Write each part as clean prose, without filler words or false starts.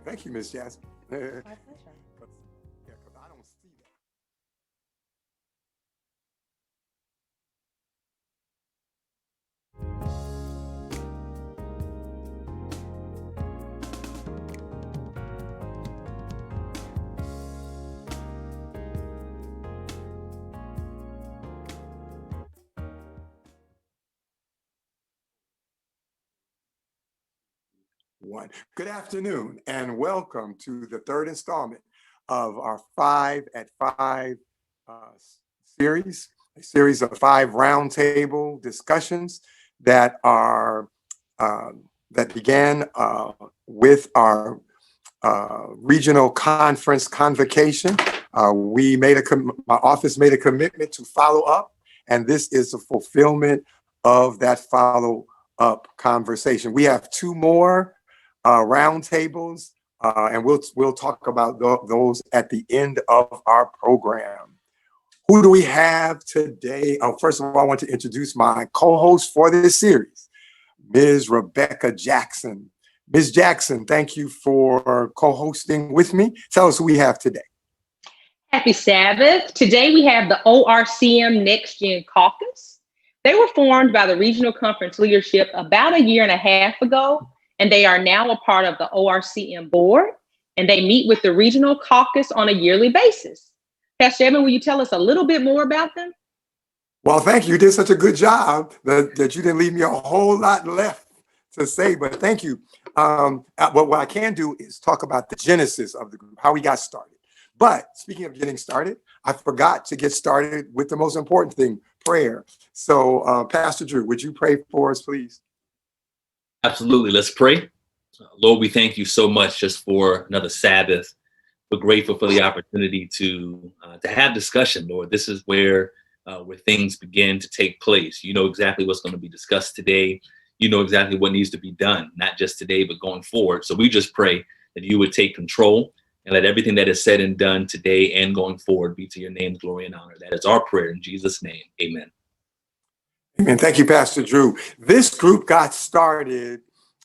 Thank you, Ms. Jasmine. My pleasure. Yeah, because I don't see that. Good afternoon and welcome to the third installment of our 5 at 5 series, a series of 5 roundtable discussions that are that began with our regional conference convocation. My office made a commitment to follow up, and this is a fulfillment of that follow-up conversation. We have 2 more roundtables, and we'll talk about those at the end of our program. Who do we have today? First of all, I want to introduce my co-host for this series, Ms. Rebecca Jackson. Ms. Jackson, thank you for co-hosting with me. Tell us who we have today. Happy Sabbath. Today we have the ORCM NextGen caucus. They were formed by the regional conference leadership about 1.5 years ago, and they are now a part of the ORCM board, and they meet with the regional caucus on a yearly basis. Pastor Evan, will you tell us a little bit more about them? Well, thank you. You did such a good job that you didn't leave me a whole lot left to say, but thank you. But what I can do is talk about the genesis of the group, how we got started. But speaking of getting started, I forgot to get started with the most important thing, prayer. So Pastor Drew, would you pray for us, please? Absolutely. Let's pray. Lord, we thank you so much just for another Sabbath. We're grateful for the opportunity to have discussion, Lord. This is where things begin to take place. You know exactly what's going to be discussed today. You know exactly what needs to be done, not just today, but going forward. So we just pray that you would take control and let everything that is said and done today and going forward be to your name, glory, and honor. That is our prayer in Jesus' name. Amen. Amen. Thank you, Pastor Drew. This group got started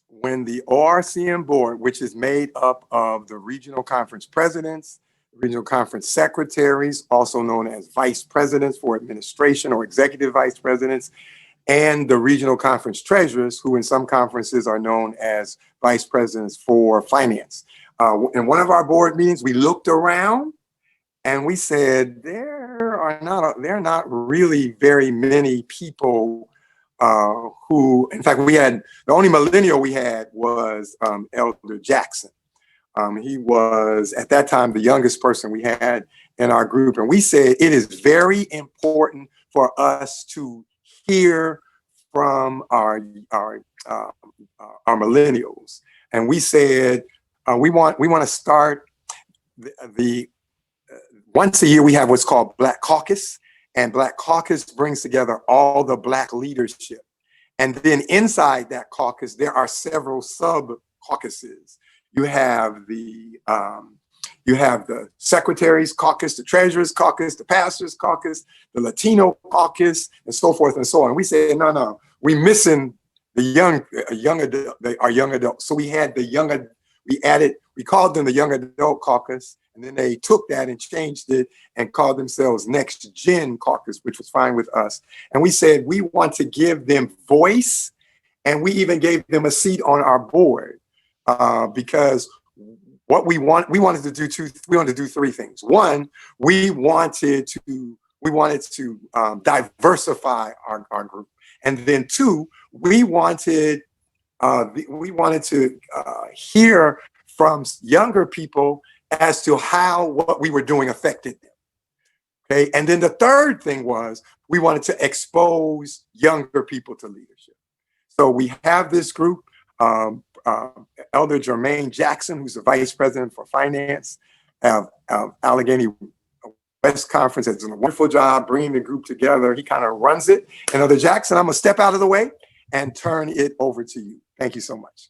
when the ORCM board, which is made up of the regional conference presidents, regional conference secretaries, also known as vice presidents for administration or executive vice presidents, and the regional conference treasurers, who in some conferences are known as vice presidents for finance. In one of our board meetings, we looked around and we said, there are not really very many people who, in fact, the only millennial we had was Elder Jackson. He was, at that time, the youngest person we had in our group. And we said, it is very important for us to hear from our millennials. And we said, we want to start once a year, we have what's called Black Caucus, and Black Caucus brings together all the Black leadership. And then inside that caucus, there are several sub-caucuses. You have the Secretaries Caucus, the Treasurers Caucus, the Pastors Caucus, the Latino Caucus, and so forth and so on. We said, no, we're missing the our young adults. So we had we called them the Young Adult Caucus, and then they took that and changed it and called themselves NextGen Caucus, which was fine with us. And we said, we want to give them voice, and we even gave them a seat on our board because what we wanted to do 3 things. One, we wanted to diversify our group, and then 2, we wanted to hear from younger people as to how what we were doing affected them. Okay, and then the third thing was we wanted to expose younger people to leadership. So we have this group, Elder Jermaine Jackson, who's the vice president for finance, Allegheny West Conference, has done a wonderful job bringing the group together. He kind of runs it. And Elder Jackson, I'm gonna step out of the way and turn it over to you. Thank you so much.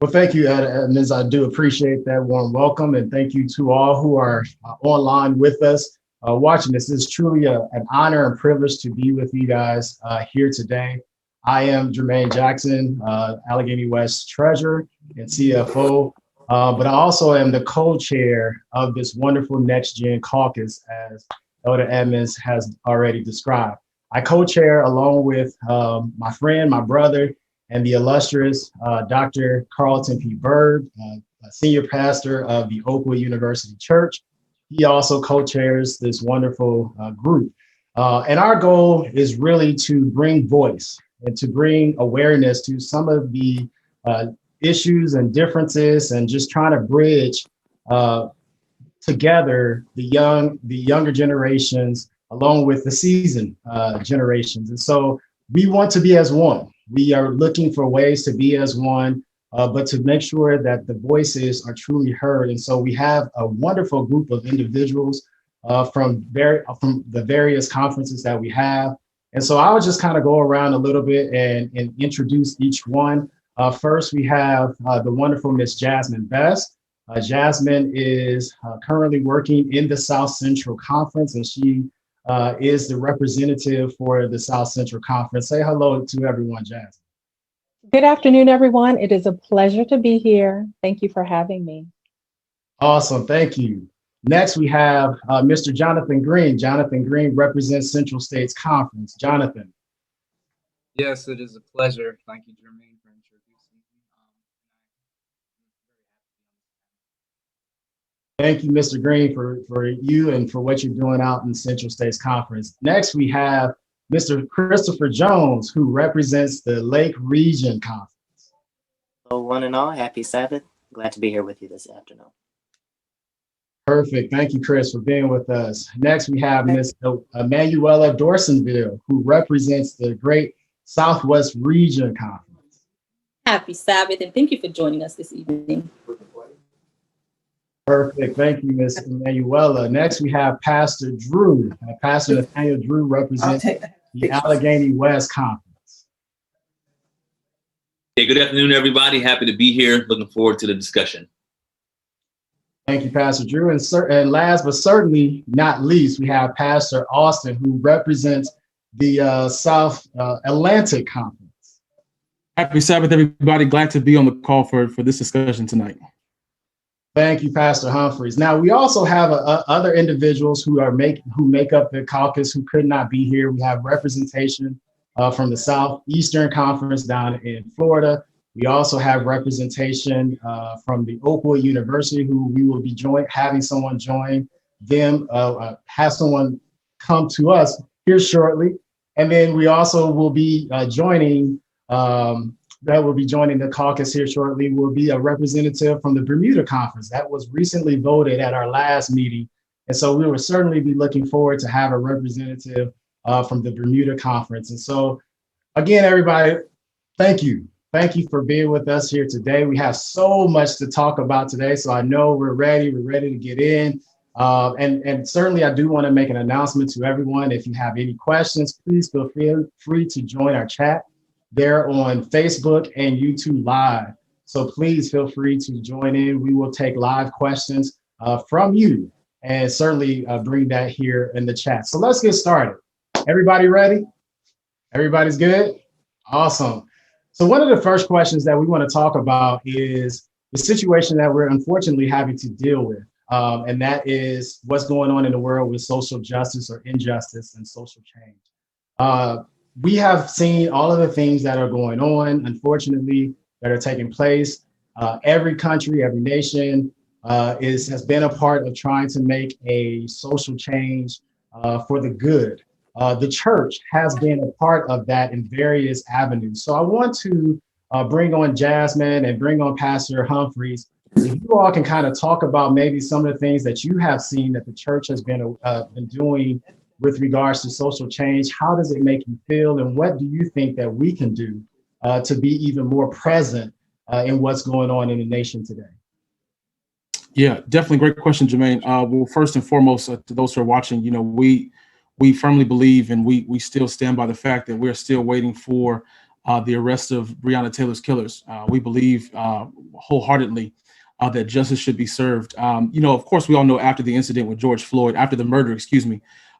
Well, thank you, Ms. I do appreciate that warm welcome, and thank you to all who are online with us watching this. It's truly an honor and privilege to be with you guys here today. I am Jermaine Jackson, Allegheny West Treasurer and CFO. but I also am the co-chair of this wonderful NextGen caucus, as Elder Edmonds has already described. I co-chair along with my friend, my brother, and the illustrious Dr. Carlton P. Bird, a senior pastor of the Oakwood University Church. He also co-chairs this wonderful group. And our goal is really to bring voice and to bring awareness to some of the issues and differences, and just trying to bridge together the younger generations along with the seasoned generations. And so we want to be as one. We are looking for ways to be as one, but to make sure that the voices are truly heard. And so we have a wonderful group of individuals from the various conferences that we have. And so I would just kind of go around a little bit and introduce each one. First, we have the wonderful Miss Jasmine Best. Jasmine is currently working in the South Central Conference, and she is the representative for the South Central Conference. Say hello to everyone, Jasmine. Good afternoon, everyone. It is a pleasure to be here. Thank you for having me. Awesome, thank you. Next, we have Mr. Jonathan Green. Jonathan Green represents Central States Conference. Jonathan. Yes, it is a pleasure. Thank you, Jermaine, for introducing me. Thank you, Mr. Green, for you and for what you're doing out in Central States Conference. Next, we have Mr. Christopher Jones, who represents the Lake Region Conference. Hello, one and all. Happy Sabbath. Glad to be here with you this afternoon. Perfect. Thank you, Chris, for being with us. Next, we have Ms. Emanuela Dorsonville, who represents the Great Southwest Region Conference. Happy Sabbath, and thank you for joining us this evening. Perfect. Thank you, Ms. Emanuela. Next, we have Pastor Drew. Pastor Nathaniel Drew represents the Allegheny West Conference. Hey, good afternoon, everybody. Happy to be here. Looking forward to the discussion. Thank you, Pastor Drew. And last but certainly not least, we have Pastor Austin, who represents the South Atlantic Conference. Happy Sabbath, everybody. Glad to be on the call for this discussion tonight. Thank you, Pastor Humphreys. Now, we also have other individuals who make up the caucus who could not be here. We have representation from the Southeastern Conference down in Florida. We also have representation from the Oakwood University, who we will be having someone join them, have someone come to us here shortly. And then we also will be joining the caucus here shortly will be a representative from the Bermuda Conference that was recently voted at our last meeting. And so we will certainly be looking forward to have a representative from the Bermuda Conference. And so again, everybody, thank you. Thank you for being with us here today. We have so much to talk about today, so I know we're ready to get in. And certainly I do want to make an announcement to everyone. If you have any questions, please feel free to join our chat there on Facebook and YouTube Live. So please feel free to join in. We will take live questions from you and certainly bring that here in the chat. So let's get started. Everybody ready? Everybody's good? Awesome. So one of the first questions that we want to talk about is the situation that we're unfortunately having to deal with. And that is what's going on in the world with social justice or injustice and social change. We have seen all of the things that are going on, unfortunately, that are taking place. Every country, every nation has been a part of trying to make a social change for the good. The church has been a part of that in various avenues. So I want to bring on Jasmine and bring on Pastor Humphreys. If you all can kind of talk about maybe some of the things that you have seen that the church has been doing with regards to social change. How does it make you feel? And what do you think that we can do to be even more present in what's going on in the nation today? Yeah, definitely great question, Jermaine. Well, first and foremost, to those who are watching, we firmly believe and we still stand by the fact that we're still waiting for the arrest of Breonna Taylor's killers. We believe wholeheartedly that justice should be served. Of course, we all know after the incident with after the murder,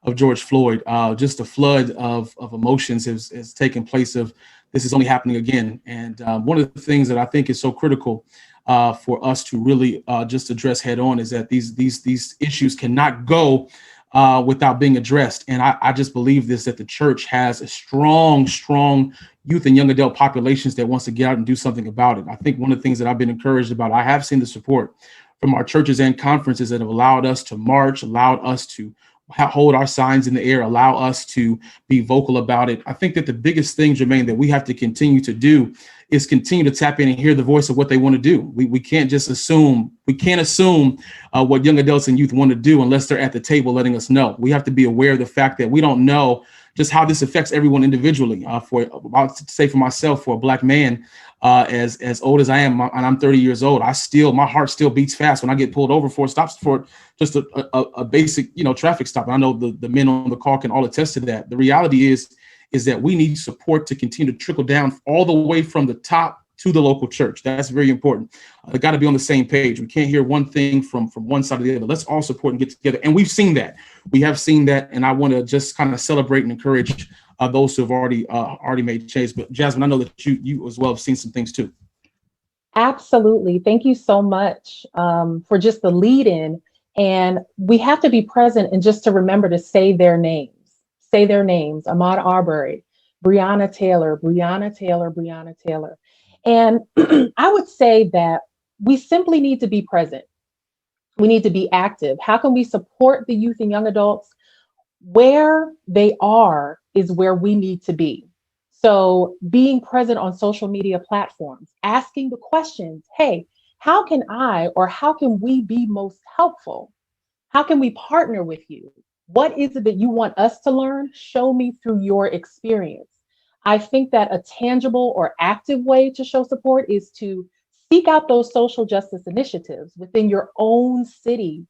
of George Floyd, just a flood of emotions has taken place of this is only happening again. And one of the things that I think is so critical for us to really just address head on, is that these issues cannot go without being addressed. And I just believe this, that the church has a strong youth and young adult populations that wants to get out and do something about it. I think one of the things that I've been encouraged about, I have seen the support from our churches and conferences that have allowed us to march, allowed us to hold our signs in the air, allow us to be vocal about it. I think that the biggest thing, Jermaine, that we have to continue to do is continue to tap in and hear the voice of what they want to do. We can't just assume, what young adults and youth want to do unless they're at the table letting us know. We have to be aware of the fact that we don't know just how this affects everyone individually. I'll say for myself, for a Black man, as old as I am, and I'm 30 years old, my heart still beats fast when I get pulled over for just a basic, traffic stop. And I know the men on the call can all attest to that. The reality is that we need support to continue to trickle down all the way from the top to the local church. That's very important. They got to be on the same page. We can't hear one thing from one side or the other. Let's all support and get together. And we've seen that. We have seen that. And I want to just kind of celebrate and encourage those who have already made change. But Jasmine, I know that you as well have seen some things too. Absolutely. Thank you so much for just the lead in. And we have to be present and just to remember to say their names. Say their names: Ahmaud Arbery, Breonna Taylor. And I would say that we simply need to be present. We need to be active. How can we support the youth and young adults? Where they are is where we need to be. So being present on social media platforms, asking the questions, hey, how can I or how can we be most helpful? How can we partner with you? What is it that you want us to learn? Show me through your experience. I think that a tangible or active way to show support is to seek out those social justice initiatives within your own city.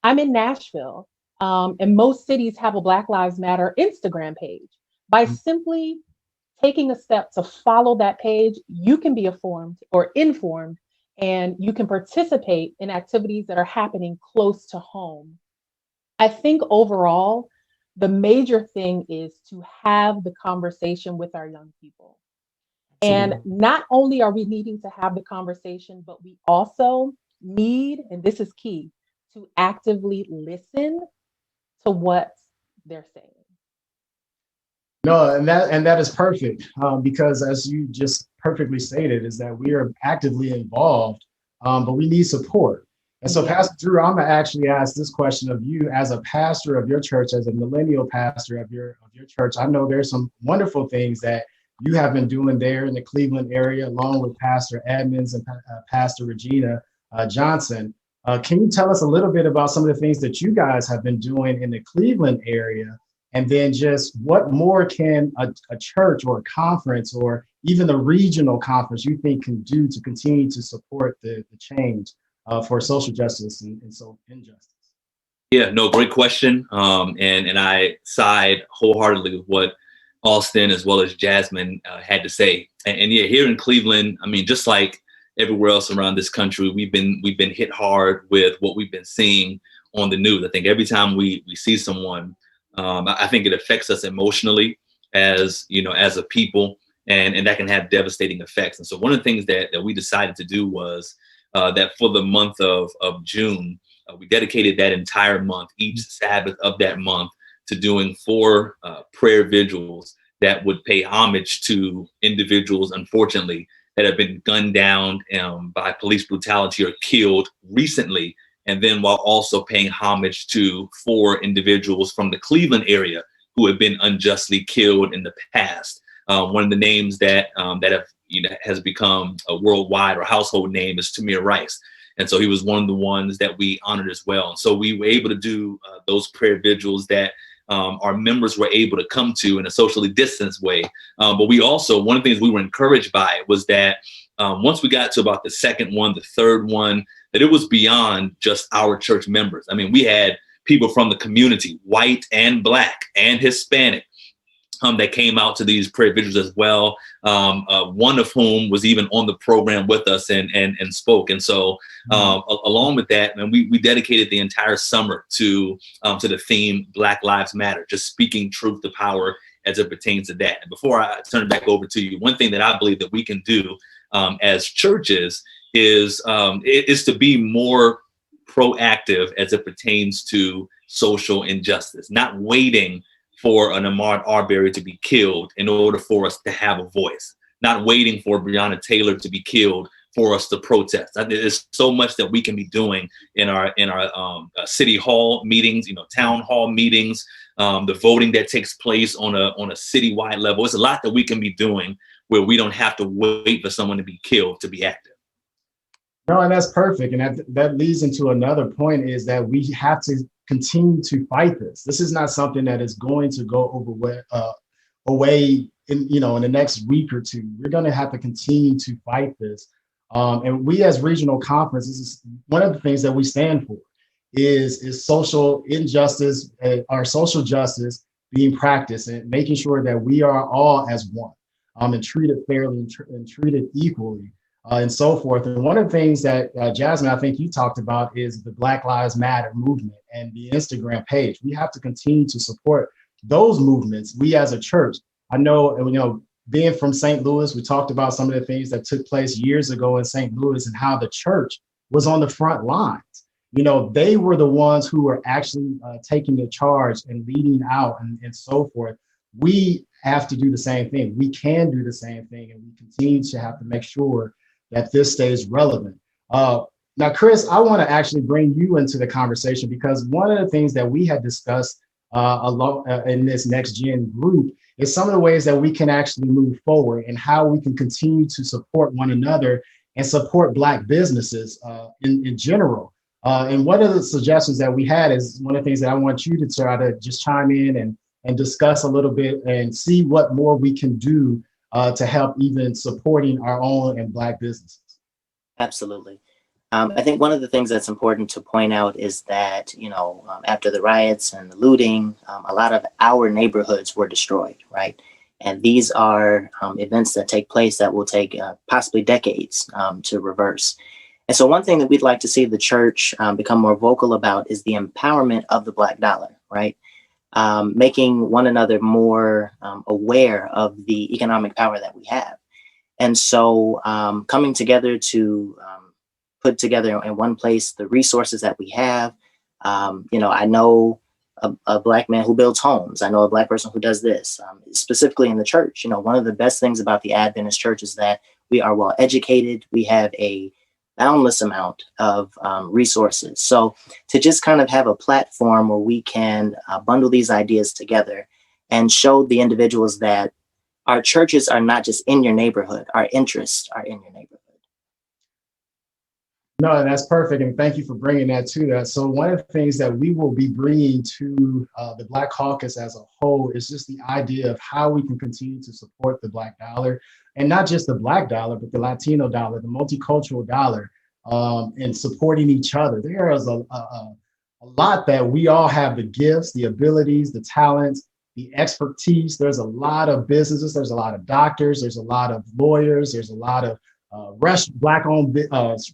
I'm in Nashville, and most cities have a Black Lives Matter Instagram page. By simply taking a step to follow that page, you can be informed, and you can participate in activities that are happening close to home. I think overall, the major thing is to have the conversation with our young people. And not only are we needing to have the conversation, but we also need, and this is key, to actively listen to what they're saying. No, and that is perfect, because as you just perfectly stated, is that we are actively involved, but we need support. And so, Pastor Drew, I'm gonna actually ask this question of you as a pastor of your church, as a millennial pastor of your church. I know there's some wonderful things that you have been doing there in the Cleveland area, along with Pastor Edmonds and Pastor Regina Johnson. Can you tell us a little bit about some of the things that you guys have been doing in the Cleveland area? And then just what more can a church or a conference or even the regional conference you think can do to continue to support the change for social justice and so injustice? Yeah, no, great question. And I side wholeheartedly with what Austin as well as Jasmine had to say. And yeah, here in Cleveland, I mean, just like everywhere else around this country, we've been hit hard with what we've been seeing on the news. I think every time we see someone, I think it affects us emotionally as a people, and that can have devastating effects. And so one of the things that we decided to do was that for the month of June, we dedicated that entire month, each Sabbath of that month, to doing 4 prayer vigils that would pay homage to individuals, unfortunately, that have been gunned down by police brutality or killed recently. And then while also paying homage to 4 individuals from the Cleveland area who have been unjustly killed in the past. One of the names that has become a worldwide or household name is Tamir Rice. And so he was one of the ones that we honored as well. And so we were able to do those prayer vigils that our members were able to come to in a socially distanced way. But we also, one of the things we were encouraged by was that once we got to about the second one, the third one, that it was beyond just our church members. I mean, we had people from the community, white and Black and Hispanic, that came out to these prayer vigils as well. One of whom was even on the program with us and spoke. And so along with that, and we dedicated the entire summer to the theme Black Lives Matter, just speaking truth to power as it pertains to that. And before I turn it back over to you, one thing that I believe that we can do as churches is to be more proactive as it pertains to social injustice, not waiting for an Ahmaud Arbery to be killed in order for us to have a voice, not waiting for Breonna Taylor to be killed for us to protest. I think there's so much that we can be doing in our city hall meetings, town hall meetings, the voting that takes place on a citywide level. It's a lot that we can be doing where we don't have to wait for someone to be killed to be active. No, and that's perfect. And that leads into another point, is that we have to continue to fight this. This is not something that is going to go away in the next week or two. We're going to have to continue to fight this. And we as regional conference, this is one of the things that we stand for, is social injustice, our social justice being practiced, and making sure that we are all as one, and treated fairly and treated equally. And so forth. And one of the things that Jasmine, I think you talked about, is the Black Lives Matter movement and the Instagram page. We have to continue to support those movements. We as a church, I know, being from St. Louis, we talked about some of the things that took place years ago in St. Louis and how the church was on the front lines. They were the ones who were actually taking the charge and leading out and so forth. We have to do the same thing. We can do the same thing, and we continue to have to make sure that this stays relevant. Now, Chris, I want to actually bring you into the conversation, because one of the things that we had discussed in this NextGen group is some of the ways that we can actually move forward and how we can continue to support one another and support Black businesses in general. And one of the suggestions that we had is one of the things that I want you to try to just chime in and discuss a little bit and see what more we can do to help even supporting our own and Black businesses. Absolutely. I think one of the things that's important to point out is that, after the riots and the looting, a lot of our neighborhoods were destroyed, right? And these are events that take place that will take possibly decades to reverse. And so one thing that we'd like to see the church become more vocal about is the empowerment of the Black dollar, right? Making one another more aware of the economic power that we have. And so coming together to put together in one place the resources that we have. I know a Black man who builds homes. I know a Black person who does this, specifically in the church. One of the best things about the Adventist church is that we are well educated. We have a boundless amount of resources. So to just kind of have a platform where we can bundle these ideas together and show the individuals that our churches are not just in your neighborhood, our interests are in your neighborhood. No, that's perfect. And thank you for bringing that to us. So one of the things that we will be bringing to the Black Caucus as a whole is just the idea of how we can continue to support the Black dollar, and not just the Black dollar, but the Latino dollar, the multicultural dollar, and supporting each other. There is a lot that we all have, the gifts, the abilities, the talents, the expertise. There's a lot of businesses. There's a lot of doctors. There's a lot of lawyers. There's a lot of Black-owned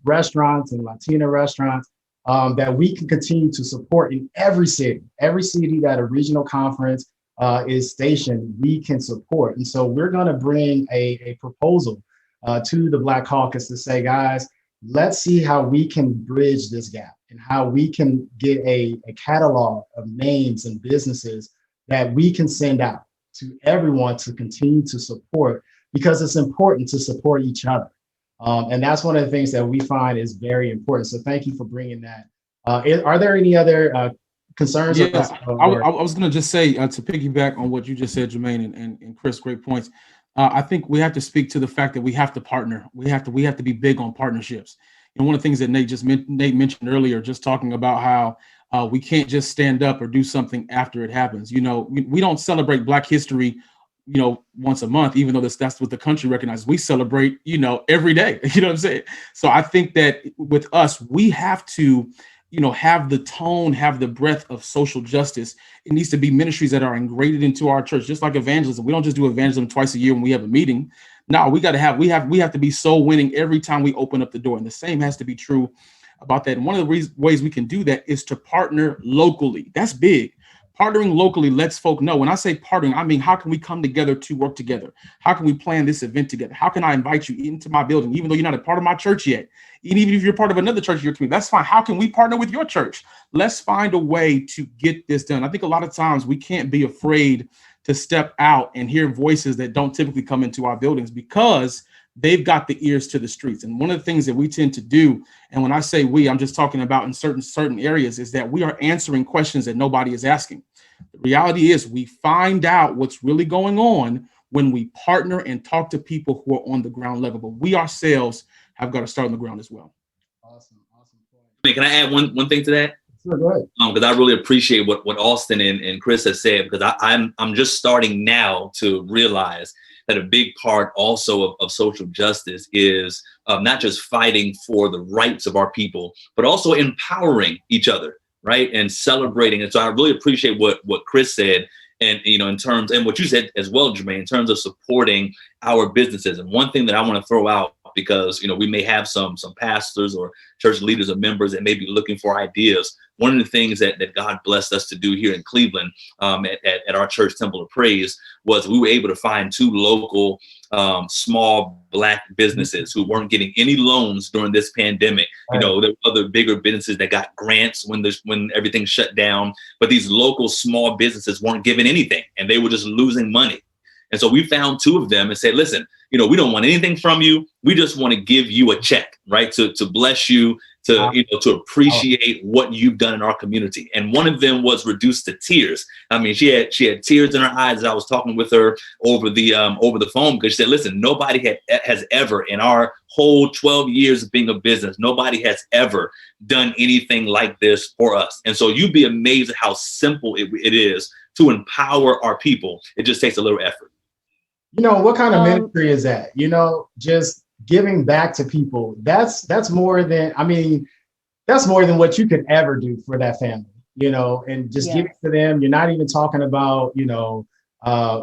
restaurants and Latino restaurants that we can continue to support in every city that a regional conference is stationed, we can support. And so we're going to bring a proposal to the Black Caucus to say, guys, let's see how we can bridge this gap and how we can get a catalog of names and businesses that we can send out to everyone to continue to support, because it's important to support each other. And that's one of the things that we find is very important. So thank you for bringing that. Are there any other concerns? Yeah, I was going to just say, to piggyback on what you just said, Jermaine and Chris, great points. I think we have to speak to the fact that we have to partner. We have to be big on partnerships. And one of the things that Nate mentioned earlier, just talking about how we can't just stand up or do something after it happens. We don't celebrate Black history once a month, even though that's what the country recognizes. We celebrate, every day, you know what I'm saying? So I think that with us, we have to, have the tone, have the breadth of social justice. It needs to be ministries that are ingrained into our church, just like evangelism. We don't just do evangelism twice a year when we have a meeting. No, we have to be soul winning every time we open up the door. And the same has to be true about that. And one of the ways we can do that is to partner locally. That's big. Partnering locally lets folk know. When I say partnering, I mean, how can we come together to work together? How can we plan this event together? How can I invite you into my building, even though you're not a part of my church yet? Even if you're part of another church in your community, that's fine. How can we partner with your church? Let's find a way to get this done. I think a lot of times we can't be afraid to step out and hear voices that don't typically come into our buildings because they've got the ears to the streets. And one of the things that we tend to do, and when I say we, I'm just talking about in certain areas, is that we are answering questions that nobody is asking. The reality is we find out what's really going on when we partner and talk to people who are on the ground level, but we ourselves have got to start on the ground as well. Awesome point. Can I add one thing to that? Sure, go ahead. Because I really appreciate what Austin and Chris has said, because I'm just starting now to realize that a big part also of social justice is not just fighting for the rights of our people, but also empowering each other, right? And celebrating. And so I really appreciate what Chris said, and in terms, and what you said as well, Jermaine, in terms of supporting our businesses. And one thing that I want to throw out, because we may have some pastors or church leaders or members that may be looking for ideas. One of the things that God blessed us to do here in Cleveland at our church, Temple of Praise, was we were able to find 2 local small Black businesses who weren't getting any loans during this pandemic. Right. There were other bigger businesses that got grants when everything shut down, but these local small businesses weren't given anything, and they were just losing money. And so we found 2 of them and said, listen, we don't want anything from you. We just want to give you a check, right? To bless you, to appreciate what you've done in our community. And one of them was reduced to tears. I mean, she had tears in her eyes as I was talking with her over the phone, because she said, listen, nobody has ever, in our whole 12 years of being a business, nobody has ever done anything like this for us. And so you'd be amazed at how simple it is to empower our people. It just takes a little effort. What kind of ministry is that? Just giving back to people. That's more than, that's more than what you could ever do for that family, and just giving to them. You're not even talking about,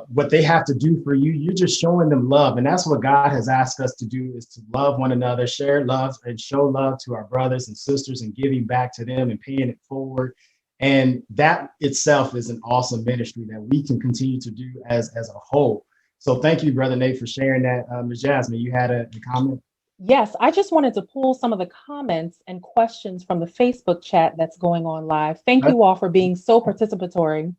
what they have to do for you. You're just showing them love. And that's what God has asked us to do, is to love one another, share love, and show love to our brothers and sisters, and giving back to them and paying it forward. And that itself is an awesome ministry that we can continue to do as a whole. So thank you, Brother Nate, for sharing that. Ms. Jasmine, you had a comment? Yes, I just wanted to pull some of the comments and questions from the Facebook chat that's going on live. Thank you all for being so participatory.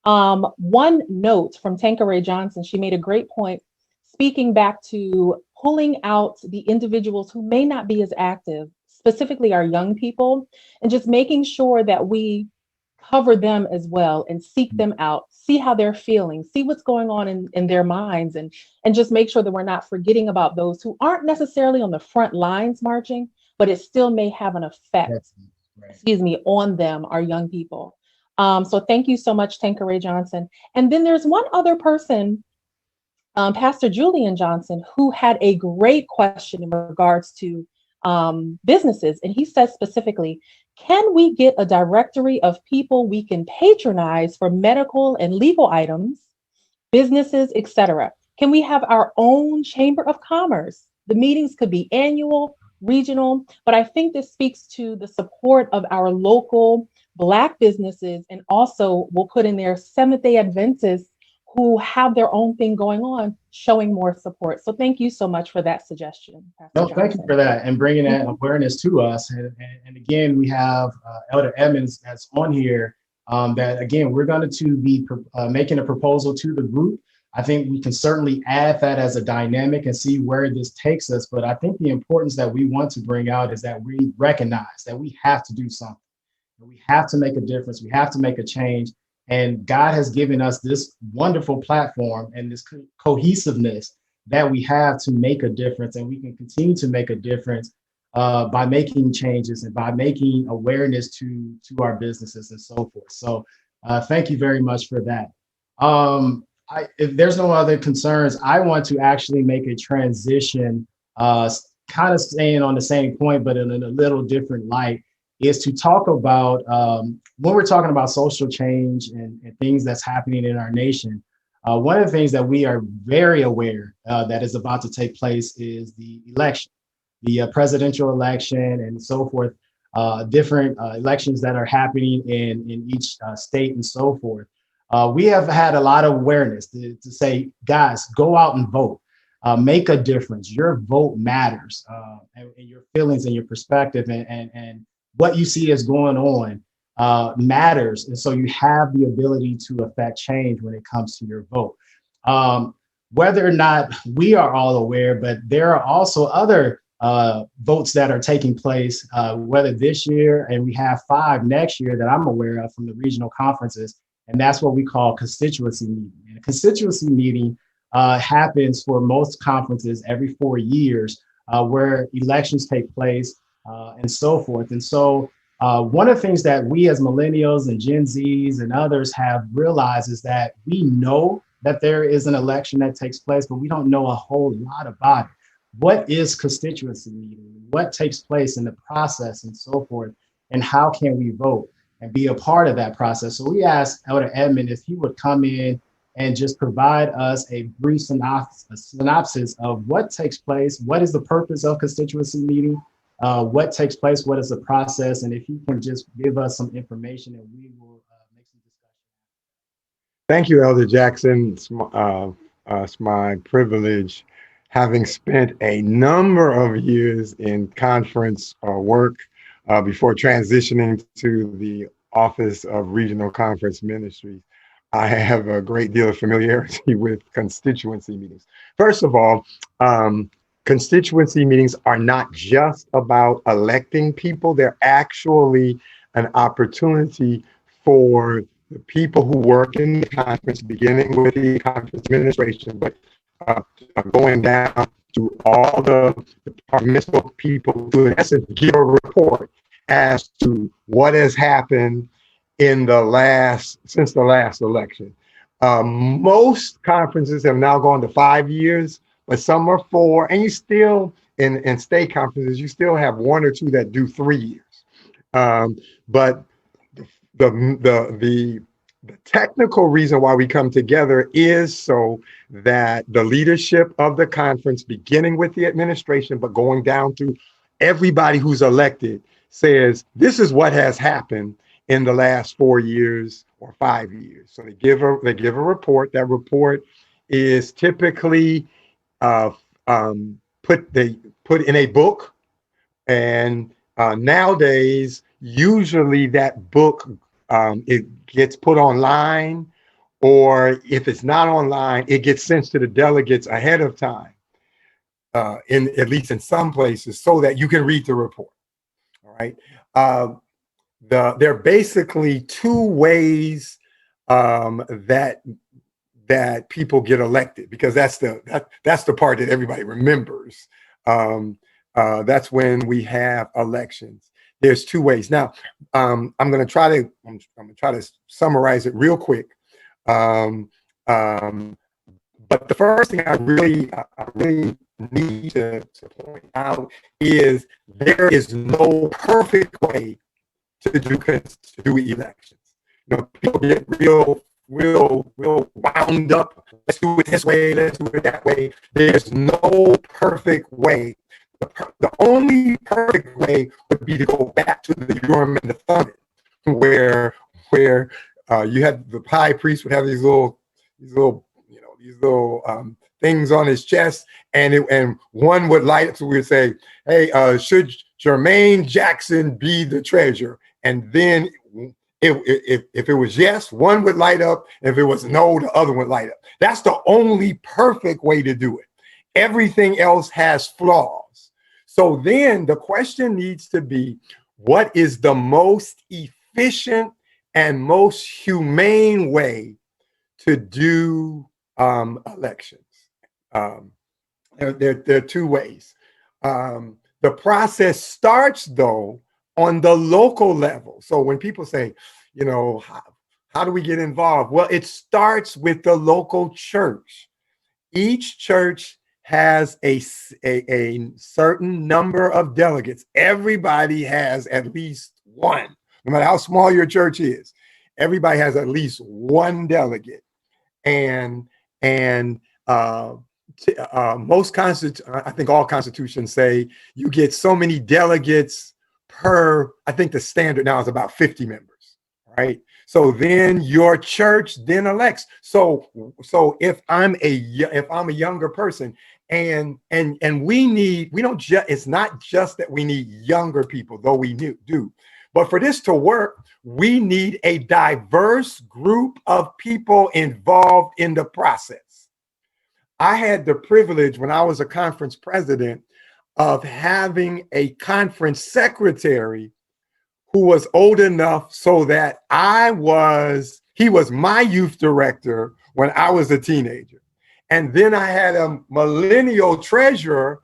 One note from Tanqueray Johnson, she made a great point, speaking back to pulling out the individuals who may not be as active, specifically our young people, and just making sure that we cover them as well and seek them out, see how they're feeling, see what's going on in their minds, and just make sure that we're not forgetting about those who aren't necessarily on the front lines marching, but it still may have an effect, on them, our young people. So thank you so much, Tanqueray Johnson. And then there's one other person, Pastor Julian Johnson, who had a great question in regards to businesses. And he says specifically, can we get a directory of people we can patronize for medical and legal items, businesses, etc.? Can we have our own chamber of commerce? The meetings could be annual, regional, but I think this speaks to the support of our local Black businesses, and also we'll put in there Seventh-day Adventists who have their own thing going on, showing more support. So thank you so much for that suggestion. No, thank you for that and bringing that awareness to us. And again, we have Elder Edmonds that's on here, that again, we're going to be making a proposal to the group. I think we can certainly add that as a dynamic and see where this takes us. But I think the importance that we want to bring out is that we recognize that we have to do something. We have to make a difference. We have to make a change. And God has given us this wonderful platform and this cohesiveness that we have to make a difference. And we can continue to make a difference by making changes and by making awareness to our businesses and so forth. So thank you very much for that. If there's no other concerns, I want to actually make a transition, kind of staying on the same point, but in a little different light, is to talk about when we're talking about social change and things that's happening in our nation. One of the things that we are very aware that is about to take place is the election, the presidential election and so forth. different elections that are happening in each state and so forth. We have had a lot of awareness to say, guys, go out and vote. Make a difference. Your vote matters, and your feelings and your perspective and what you see is going on matters. And so you have the ability to affect change when it comes to your vote. Whether or not we are all aware, but there are also other votes that are taking place, whether this year, and we have 5 next year that I'm aware of from the regional conferences, and that's what we call constituency meeting. And a constituency meeting happens for most conferences every 4 years, where elections take place and so forth. And so one of the things that we as millennials and Gen Zs and others have realized is that we know that there is an election that takes place, but we don't know a whole lot about it. What is constituency meeting? What takes place in the process and so forth? And how can we vote and be a part of that process? So we asked Elder Edmund if he would come in and just provide us a brief synopsis of what takes place, what is the purpose of constituency meeting, what takes place, what is the process, and if you can just give us some information and we will make some discussion. Thank you, Elder Jackson. It's my privilege, having spent a number of years in conference work before transitioning to the Office of Regional Conference Ministries. I have a great deal of familiarity with constituency meetings. First of all, constituency meetings are not just about electing people. They're actually an opportunity for the people who work in the conference, beginning with the conference administration, but going down to all the departmental people to, in essence, give a report as to what has happened in since the last election. Most conferences have now gone to 5 years, but some are 4, and you still, in state conferences, you still have 1 or 2 that do 3 years. But the technical reason why we come together is so that the leadership of the conference, beginning with the administration, but going down to everybody who's elected, says, this is what has happened in the last 4 years or 5 years. So they give a report. That report is typically put in a book, and nowadays usually that book it gets put online, or if it's not online, it gets sent to the delegates ahead of time, at least in some places, so that you can read the report. All right. There are basically 2 ways that people get elected, because that's the part that everybody remembers. That's when we have elections. There's 2 ways. Now, I'm going to try to summarize it real quick. But the first thing I really need to point out is there is no perfect way to do elections. You know, people get real wound up. Let's do it this way. Let's do it that way. There's no perfect way. The only perfect way would be to go back to the Urim and the Thummim, where you had the high priest would have these little things on his chest, and one would light up. So we would say, hey, should Jermaine Jackson be the treasurer? And then if it was yes, one would light up. If it was no, the other would light up. That's the only perfect way to do it. Everything else has flaws. So then the question needs to be, what is the most efficient and most humane way to do elections? There are 2 ways. The process starts, though, on the local level. So when people say, you know, how do we get involved? Well, it starts with the local church. Each church has a certain number of delegates. Everybody has at least 1, no matter how small your church is. Everybody has at least 1 delegate, and I think all constitutions say you get so many delegates I think the standard now is about 50 members, right? So then your church then elects. So if I'm a younger person, and we don't just, it's not just that we need younger people, though we do, but for this to work, we need a diverse group of people involved in the process. I had the privilege when I was a conference president of having a conference secretary who was old enough so that he was my youth director when I was a teenager. And then I had a millennial treasurer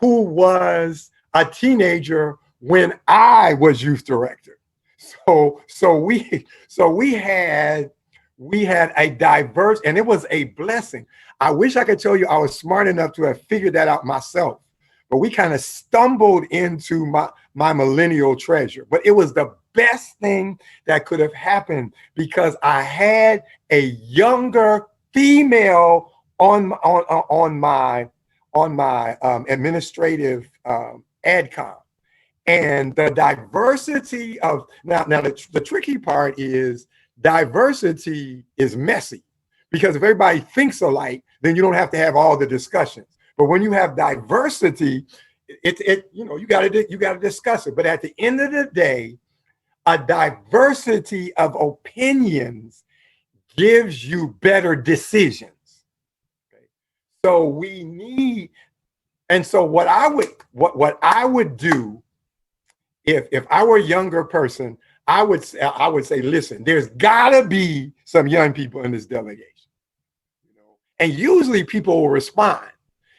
who was a teenager when I was youth director. So we had a diverse, and it was a blessing. I wish I could tell you I was smart enough to have figured that out myself, but we kind of stumbled into my millennial treasure. But it was the best thing that could have happened because I had a younger female on my administrative adcom. And the diversity of now the tricky part is diversity is messy, because if everybody thinks alike, then you don't have to have all the discussions. But when you have diversity, you got to discuss it. But at the end of the day, a diversity of opinions gives you better decisions. Okay? So we need, and so what I would do if I were a younger person, I would say, listen, there's gotta be some young people in this delegation. And usually people will respond.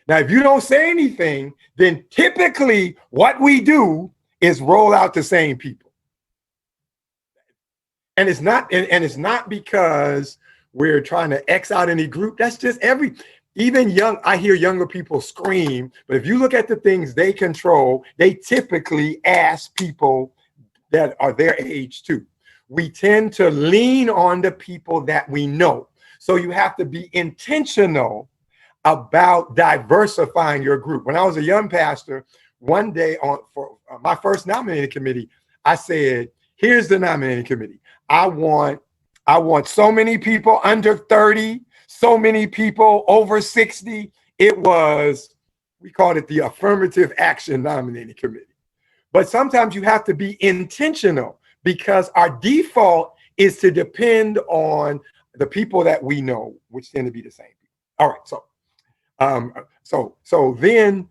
Now, if you don't say anything, then typically what we do is roll out the same people. And it's not because we're trying to X out any group. That's just I hear younger people scream, but if you look at the things they control, they typically ask people that are their age too. We tend to lean on the people that we know. So you have to be intentional about diversifying your group. When I was a young pastor, one day for my first nominating committee, I said, here's the nominating committee. I want so many people under 30, so many people over 60. We called it the affirmative action nominating committee. But sometimes you have to be intentional because our default is to depend on the people that we know, which tend to be the same people. All right, so then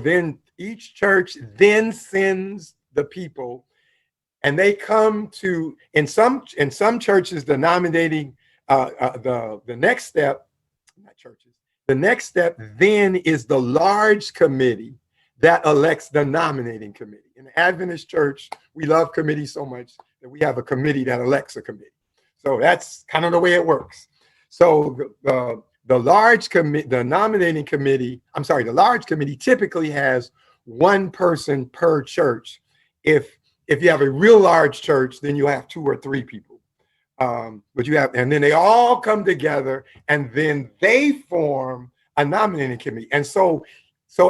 then each church then sends the people, and they come to, in some churches, the nominating the next step, not churches, the next step then is the large committee that elects the nominating committee. In the Adventist church, we love committees so much that we have a committee that elects a committee. So that's kind of the way it works. So the large committee typically has one person per church. If you have a real large church, then you have 2 or 3 people. And then they all come together, and then they form a nominating committee. And so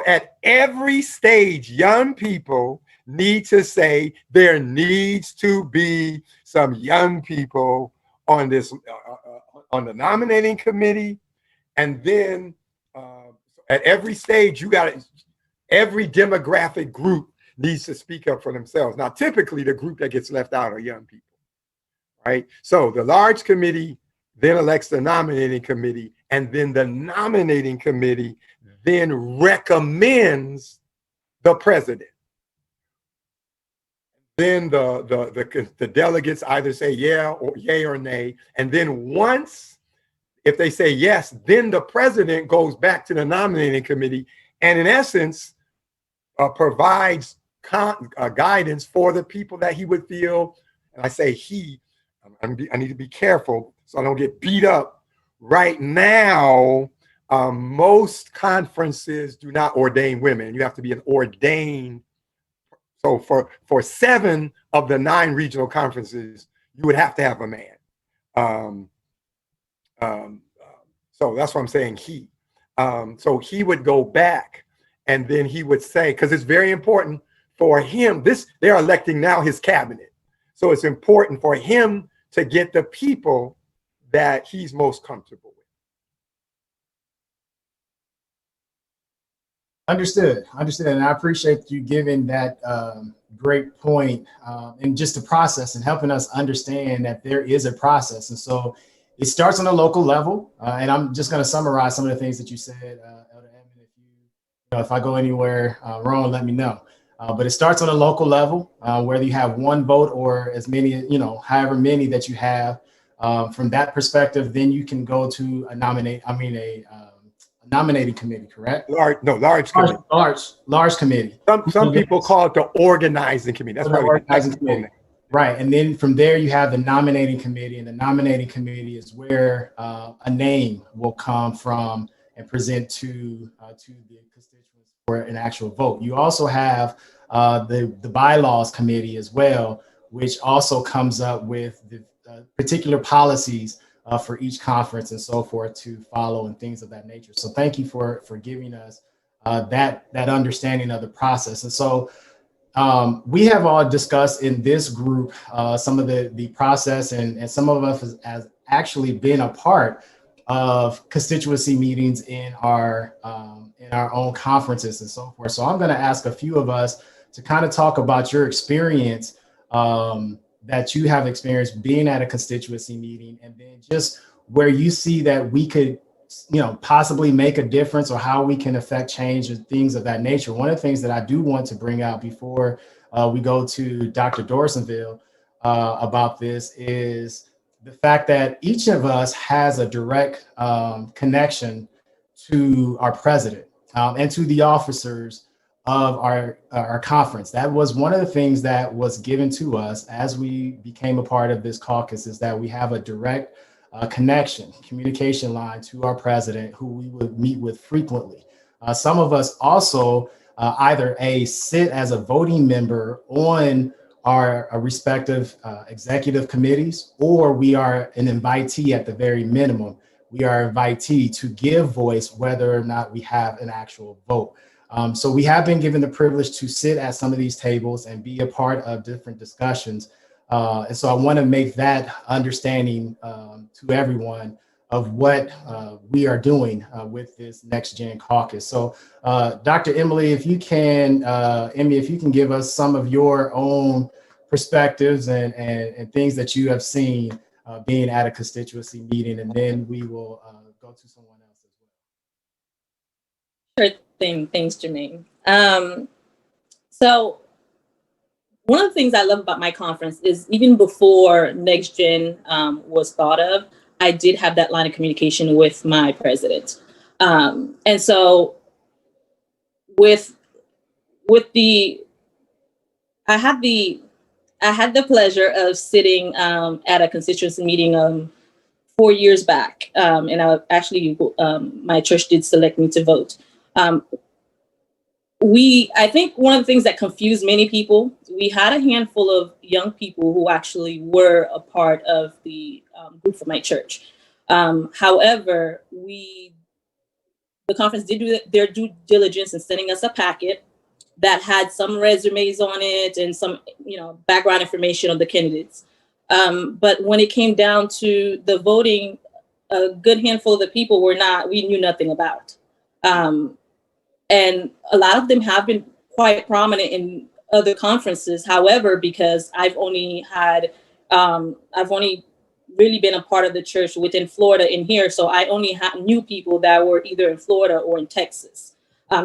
at every stage, young people need to say there needs to be some young people on this on the nominating committee. And then at every stage, every demographic group needs to speak up for themselves. Now, typically the group that gets left out are young people, right? So the large committee then elects the nominating committee, and then the nominating committee then recommends the president. Then the delegates either say yay or nay. And then if they say yes, then the president goes back to the nominating committee and in essence provides guidance for the people that he would feel. And I say I need to be careful so I don't get beat up. Right now, most conferences do not ordain women. You have to be an ordained. So for 7 of the 9 regional conferences, you would have to have a man. So that's what I'm saying, so he would go back and then he would say, because it's very important for him, they are electing now his cabinet. So it's important for him to get the people that he's most comfortable with. Understood. And I appreciate you giving that great point and just the process and helping us understand that there is a process. And so it starts on a local level. And I'm just going to summarize some of the things that you said, Elder Edmund. If I go anywhere wrong, let me know. But it starts on a local level, whether you have one vote or as many, however many that you have. From that perspective, then you can go to a nominating committee, correct? Large committee. Large committee. Some people call it the organizing committee. That's right. Organizing committee. Right. And then from there, you have the nominating committee. And the nominating committee is where a name will come from and present to the constituents for an actual vote. You also have the bylaws committee as well, which also comes up with the particular policies for each conference and so forth to follow and things of that nature. So thank you for giving us that understanding of the process. And so we have all discussed in this group some of the process, and some of us has actually been a part of constituency meetings in our own conferences and so forth. So I'm going to ask a few of us to kind of talk about your experience that you have experienced being at a constituency meeting, and then just where you see that we could, possibly make a difference, or how we can affect change and things of that nature. One of the things that I do want to bring out before we go to Dr. Dorsonville about this is the fact that each of us has a direct connection to our president and to the officers of our conference. That was one of the things that was given to us as we became a part of this caucus, is that we have a direct communication line to our president, who we would meet with frequently. Some of us also either sit as a voting member on our respective executive committees, or we are an invitee at the very minimum. We are invitee to give voice whether or not we have an actual vote. So we have been given the privilege to sit at some of these tables and be a part of different discussions. And so I want to make that understanding to everyone of what we are doing with this NextGen caucus. So Dr. Emily, if you can give us some of your own perspectives and things that you have seen being at a constituency meeting, and then we will go to someone else as well. Sure thing. Thanks, Jermaine. So one of the things I love about my conference is, even before NextGen was thought of, I did have that line of communication with my president. And so I had the pleasure of sitting at a constituency meeting 4 years back. And my church did select me to vote. I think one of the things that confused many people, we had a handful of young people who actually were a part of the group for my church. However, the conference did do their due diligence in sending us a packet that had some resumes on it and some, background information on the candidates. But when it came down to the voting, a good handful of the people we knew nothing about. And a lot of them have been quite prominent in other conferences. However, because I've only really been a part of the church within Florida in here, so I only knew people that were either in Florida or in Texas.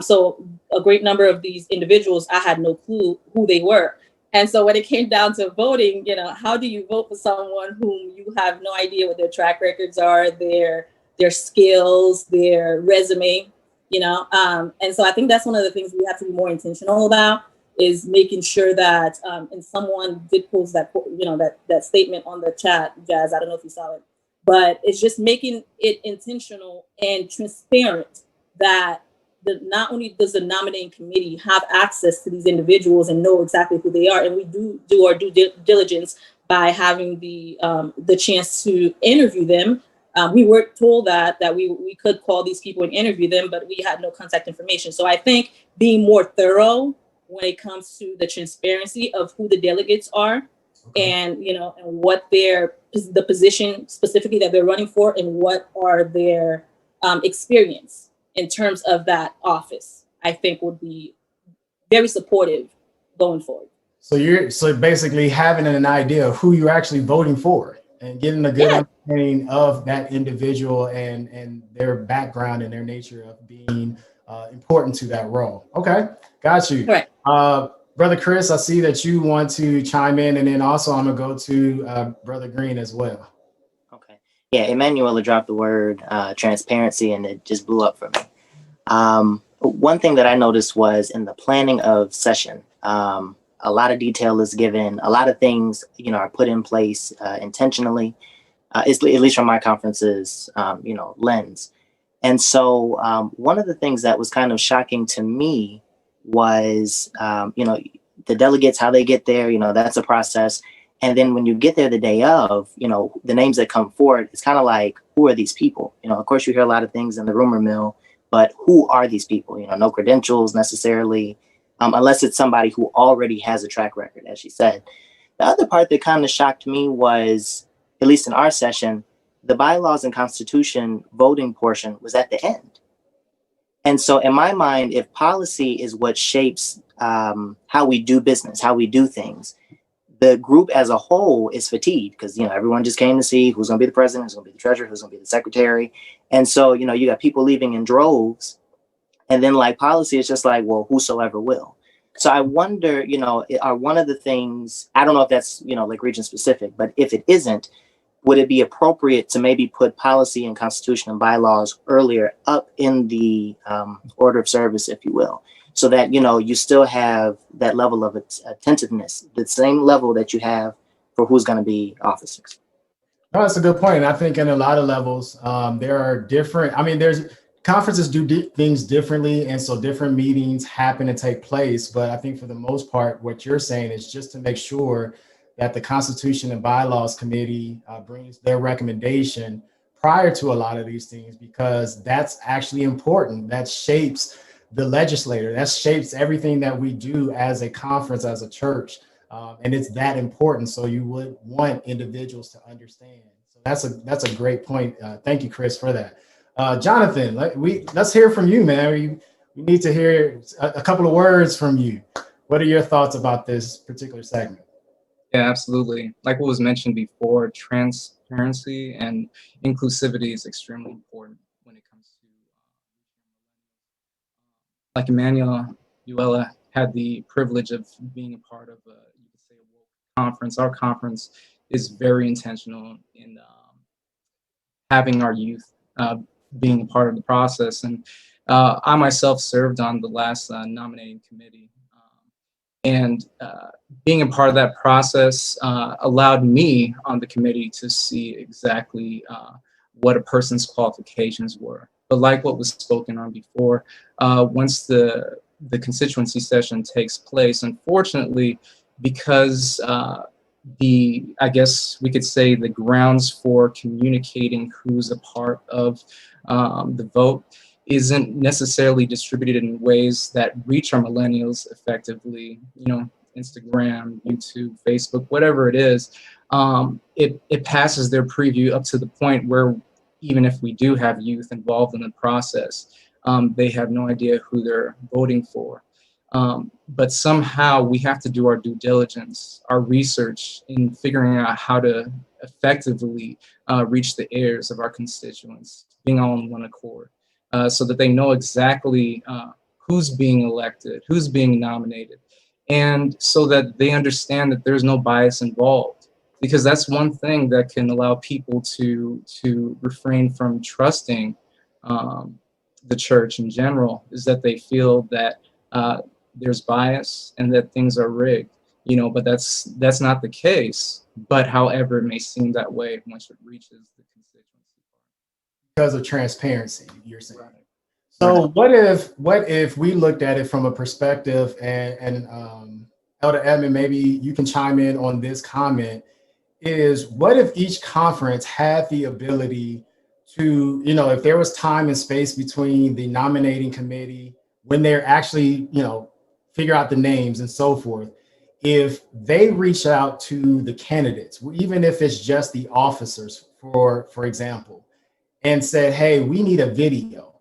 So a great number of these individuals, I had no clue who they were. And so when it came down to voting, how do you vote for someone whom you have no idea what their track records are, their skills, their resume? And so I think that's one of the things we have to be more intentional about, is making sure that, and someone did post that, that statement on the chat, Jazz, I don't know if you saw it, but it's just making it intentional and transparent that not only does the nominating committee have access to these individuals and know exactly who they are, and we do our due diligence by having the chance to interview them. We were told that we could call these people and interview them, but we had no contact information. So I think being more thorough when it comes to the transparency of who the delegates are, Okay. and and what the position specifically that they're running for, and what are their experience in terms of that office, I think would be very supportive going forward. So basically having an idea of who you're actually voting for and getting a good Yeah. understanding of that individual and their background and their nature of being important to that role. Okay, got you. Correct. Brother Chris, I see that you want to chime in, and then also I'm gonna go to Brother Green as well. Okay. Yeah, Emanuela dropped the word transparency, and it just blew up for me. One thing that I noticed was in the planning of session, a lot of detail is given. A lot of things, are put in place intentionally, at least from my conference's, lens. And so one of the things that was kind of shocking to me was, the delegates, how they get there, that's a process. And then when you get there the day of, the names that come forward, it's kind of like, who are these people? Of course, you hear a lot of things in the rumor mill, but who are these people? No credentials necessarily, unless it's somebody who already has a track record, as she said. The other part that kind of shocked me was, at least in our session, the bylaws and constitution voting portion was at the end. And so in my mind, if policy is what shapes how we do business, how we do things, the group as a whole is fatigued because, everyone just came to see who's going to be the president, who's going to be the treasurer, who's going to be the secretary. And so, you got people leaving in droves. And then like policy is just like, well, whosoever will. So I wonder, are one of the things, I don't know if that's, like region specific, but if it isn't, would it be appropriate to maybe put policy and constitution and bylaws earlier up in the order of service, if you will, so that, you still have that level of attentiveness, the same level that you have for who's going to be officers? No, that's a good point. I think in a lot of levels, there are different, there's conferences do things differently. And so different meetings happen and take place. But I think for the most part, what you're saying is just to make sure that the Constitution and Bylaws Committee brings their recommendation prior to a lot of these things, because that's actually important. That shapes the legislator, that shapes everything that we do as a conference, as a church. And it's that important. So you would want individuals to understand. So that's a great point. Thank you, Chris, for that. Jonathan, let's hear from you, man. We need to hear a couple of words from you. What are your thoughts about this particular segment? Yeah, absolutely. Like what was mentioned before, transparency and inclusivity is extremely important when it comes to, like Emanuela had the privilege of being a part of you could say a woke conference. Our conference is very intentional in having our youth being a part of the process. And I myself served on the last nominating committee. And being a part of that process allowed me on the committee to see exactly what a person's qualifications were. But like what was spoken on before, once the constituency session takes place, unfortunately, because I guess we could say the grounds for communicating who's a part of the vote isn't necessarily distributed in ways that reach our millennials effectively, Instagram, YouTube, Facebook, whatever it is, it passes their preview up to the point where even if we do have youth involved in the process, they have no idea who they're voting for. But somehow we have to do our due diligence, our research in figuring out how to effectively reach the ears of our constituents, being all in one accord. So that they know exactly who's being elected, who's being nominated, and so that they understand that there's no bias involved. Because that's one thing that can allow people to refrain from trusting the church in general, is that they feel that there's bias and that things are rigged. But that's not the case. But however, it may seem that way once it reaches the constituency. Because of transparency, you're saying. Right. So what if we looked at it from a perspective, and Elder Edmund, maybe you can chime in on this comment, is what if each conference had the ability to, if there was time and space between the nominating committee when they're actually, figure out the names and so forth. If they reach out to the candidates, even if it's just the officers, for example, and said, hey, we need a video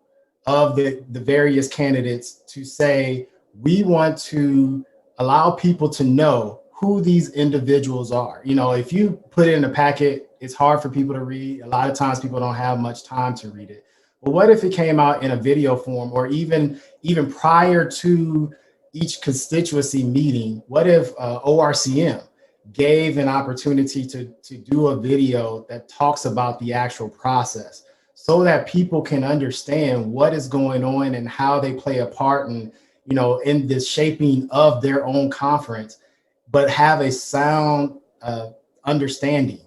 of the various candidates to say, we want to allow people to know who these individuals are. You know, if you put it in a packet, it's hard for people to read. A lot of times people don't have much time to read it. But what if it came out in a video form, or even prior to each constituency meeting? What if ORCM gave an opportunity to do a video that talks about the actual process, so that people can understand what is going on and how they play a part in, you know, in the shaping of their own conference, but have a sound understanding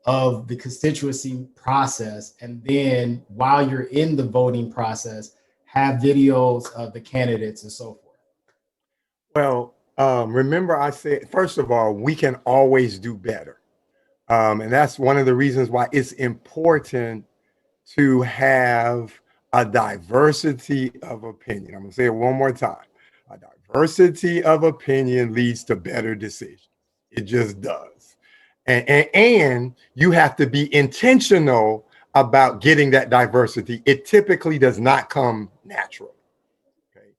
of the constituency process. And then while you're in the voting process, have videos of the candidates and so forth. Well, remember I said, first of all, we can always do better. And that's one of the reasons why it's important to have a diversity of opinion. I'm gonna say it one more time. A diversity of opinion leads to better decisions. It just does. And you have to be intentional about getting that diversity. It typically does not come natural. Okay.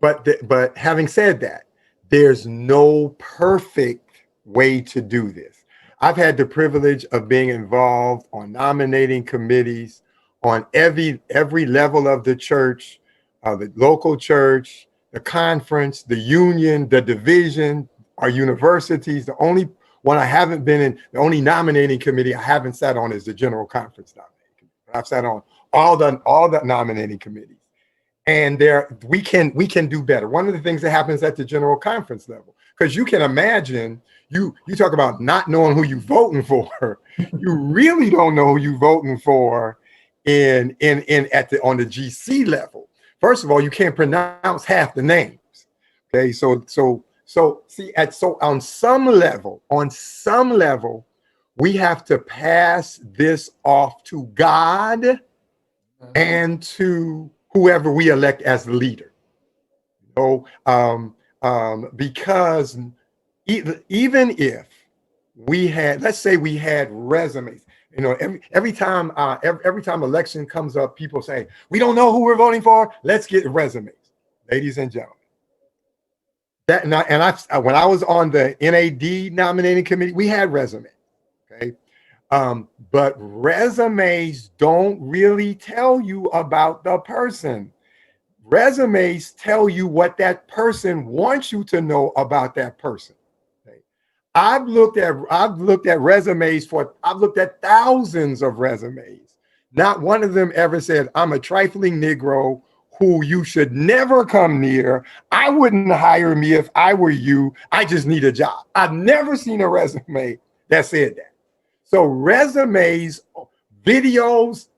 But having said that, there's no perfect way to do this. I've had the privilege of being involved on nominating committees on every level of the church, the local church, the conference, the union, the division, our universities. The only one I haven't been in, the only nominating committee I haven't sat on is the General Conference nominating committee. I've sat on all the nominating committees. And we can do better. One of the things that happens at the General Conference level, because you can imagine, you talk about not knowing who you're voting for. You really don't know who you're voting for on the GC level. First of all, you can't pronounce half the names. Okay, so on some level, we have to pass this off to God and to whoever we elect as the leader. Because even if we had, let's say we had resumes, you know, every time election comes up, people say, we don't know who we're voting for, let's get resumes. Ladies and gentlemen, when I was on the NAD nominating committee, we had resumes, okay? But resumes don't really tell you about the person. Resumes tell you what that person wants you to know about that person. Okay? I've looked at resumes I've looked at thousands of resumes. Not one of them ever said, I'm a trifling Negro who you should never come near. I wouldn't hire me if I were you. I just need a job. I've never seen a resume that said that. So resumes, videos,